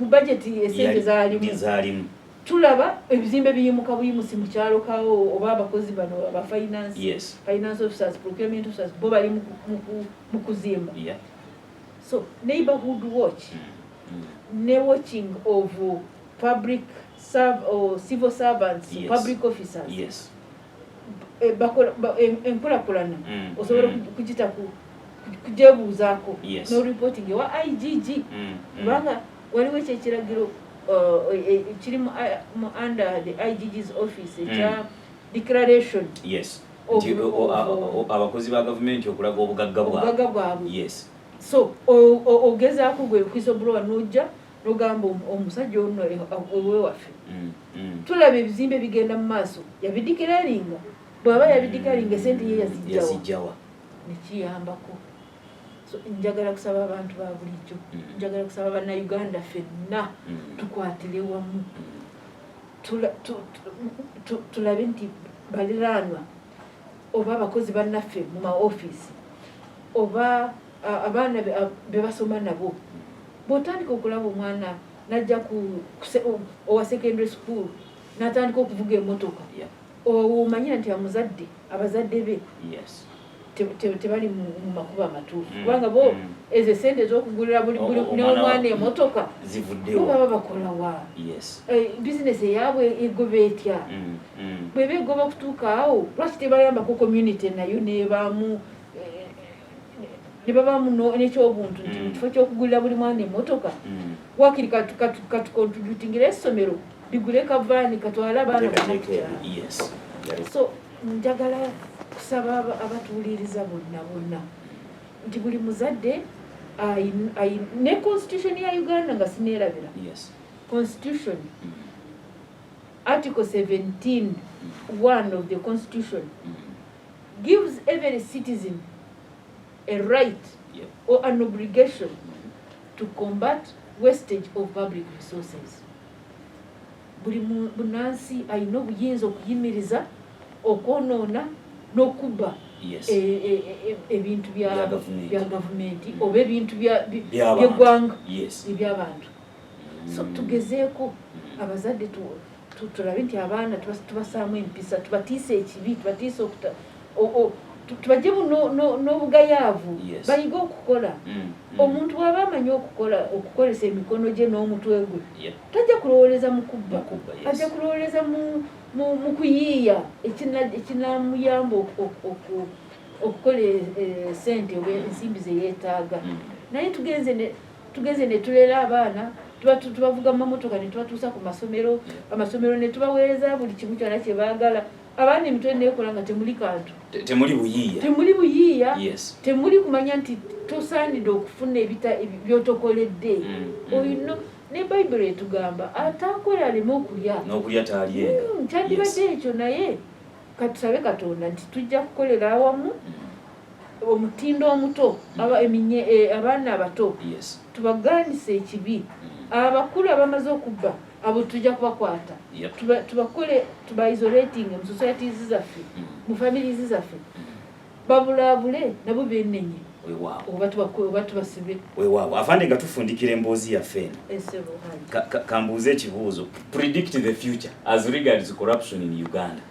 mu bajeti essente zaalimu tulaba ebizimbe biyimuka buyimusi mu kyalo kawo oba abakozi bano aba finance officers procurement officers bo bali mu kuzimba so neighborhood watch ne watching of public civil servants public officers enkulakulana osobola kugita kujebuuzaako no reporting ewa IGG kubanga waliwo ekyo ekiragiro kiri under the IGG's office ekya declaration abakozi ba gavumenti okulaga obugagga bwabwe so ogezaako gwe kwisobolowa n'ojja n'ogamba omusajja ono ewewaffe tulaba ebizimbe bigenda mu maaso yabidikiraringa bw'aba yabidikiraringa esente ye yazijjawa nekiyambako so njagala kusaba abantu ba bulijjo njagala kusaba bannayuganda ffenna tukwatire wamu tulabe nti baliraanwa oba abakozi bannaffe mu maofiisi oba abaana be basoma nabo bw'otandika okulaba omwana najja owa secondary school n'atandika okuvuga emmotoka omanyira nti amuzadde abazadde be tebali mu makubo amatuufu kubanga bo ezo sente ez'okugulira buli n'omwana emmotoka bo baba bakola wa bizinesi eyaabwe egoba etya bweba egoba okutuuka awo lwaki tebayambako community nayo nebaamu nekyobuntu nti mu kifo ky'okugulira buli mwana emmotoka wakiri katukontributingira essomero ligule kavaani katwale abaana so njagala kusaba abatuwuliriza bonna nti buli muzadde ne constitution ya Uganda nga sineerabira constitution article 17 1 of the constitution gives every citizen a right or an obligation to combat wastage of public resources. Buli munansi alina obuyinza okuyimiriza okwonoona n'okubba ebintu bya gavumenti oba ebintu by'eggwanga eby'abantu. So tugezeeko abazadde tulabe nti abaana tubasaamu empisa, tubatiise ekibi, tubatiise tubaggyemu n'obugayaavu bayiga okukola. Omuntu bw'aba amanyi okukolesa emikono gye n'omutwe gwe tajja kulowooleza mu kubba, ajja kulowooleza mu kuyiiya ekinamuyamba okukola sente oba ensimbi ze yeetaaga. Naye tugenze ne tulera abaana, tubavuga mu mamotoka ne tubatuusa ku masomero, amasomero ne tubaweereza buli kimu kyonna kye baagala. Abaana emitwe neekola nga temuli kantu, temuli buyiiya, temuli kumanya nti tosaanidde okufuna byotokoledde. Oyino ne Bayibuli etugamba ataakola aleme okulya taalyenga. Kyandibadde ekyo, naye katusabe Katonda nti tujja kukolera awamu omutindo omuto, abaana abato tubagaanise ekibi. Abakulu abamaze okubba abo tujja kubakwata, tubakole tubaisolating mu societies zaffe, mu families zaffe, babulaabule nabo bennenye oba tubasibe. Weewaawo afande nga tufundikira emboozi yaffe eno, kambuuze ekibuuzo. Predict the future as regards corruption in Uganda.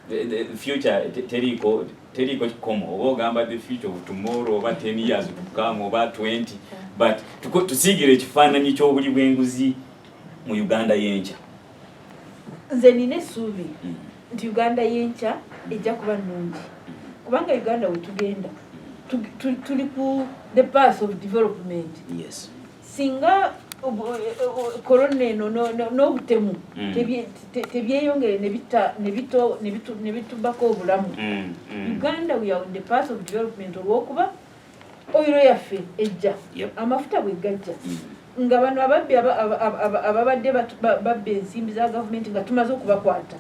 The future teriko kikomo, oba ogamba the future of tomorrow oba 10 years to come oba 20, but tusigire ekifaananyi ky'obuli bw'enguzi mu Uganda y'enkya. Nze nina essuubi nti Uganda y'enkya ejja kuba nnungi, kubanga Uganda we tugenda tuli ku the path of development. Singa korona eno n'obutemu tebyeyongere ne bitubako obulamu, Uganda we are on the path of development olw'okuba oyiro yaffe ejja, amafuta bwe gajja, nga bano ababbi ababadde babba ensimbi za gavumenti nga tumaze okubakwata,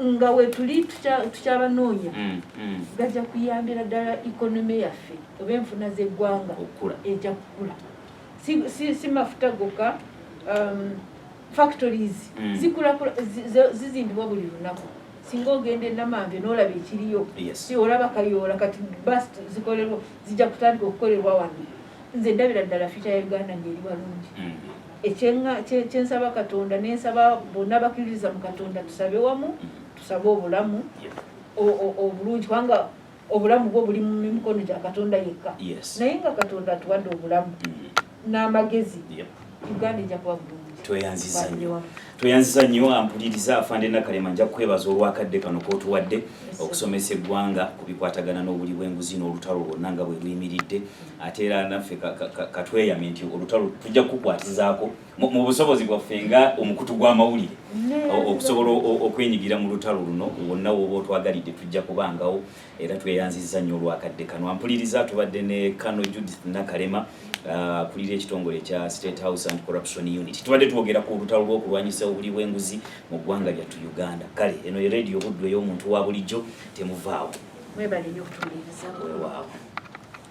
nga we tuli tukyabanoonya, gajja kuyambira ddala ikonomi yaffe oba enfuna z'eggwanga ejja kukula. Si mafuta gokka, factories zizimbibwa buli lunaku. Singa ogenda Namamve n'olaba ekiriyo, si olaba Kayoola kati basi zikolerwa, zijja kutandika okukolerwa wano. Nze ndabira ddala future ya Uganda ng'eri walungi. Kyensaba Katonda n'ensaba bonna bakkiririza mu Katonda tusabe wamu, tusabe obulamu obulungi, kubanga obulamu bwo buli mu mikono gya Katonda yekka. Naye nga Katonda atuwadde obulamu n'amagezi, Uganda ejja kuba bulungi. Tweyanziza nnyo ampuliriza afande Nakalema, nja kwebaza olwakadde kano k'otuwadde okusomesa eggwanga ku bikwatagana n'obuli bw'enguzi n'olutalo lwonna nga bwe luyimiridde. Ate era naffe katweyame nti olutalo tujja kukukwatizaako mu busobozi bwaffe nga omukutu gw'amawulire okusobola okwenyigira mu lutalo luno. Wonna w'oba otwagalidde tujja kubangawo, era tweyanziza nnyo olwakadde kano. Ampuliriza tubadde ne Kano Judith Nakalema kulira ekitongole ekya State House and Corruption Unit. Tubadde twogera ku lutalo lw'okulwanyisa obuli bw'enguzi mu ggwanga lyattu Uganda. Kale eno ye Radio Buddu ey'omuntu wa bulijjo, temuvaawo. Mwebale nnyo okutuuliriza. Weewaawo.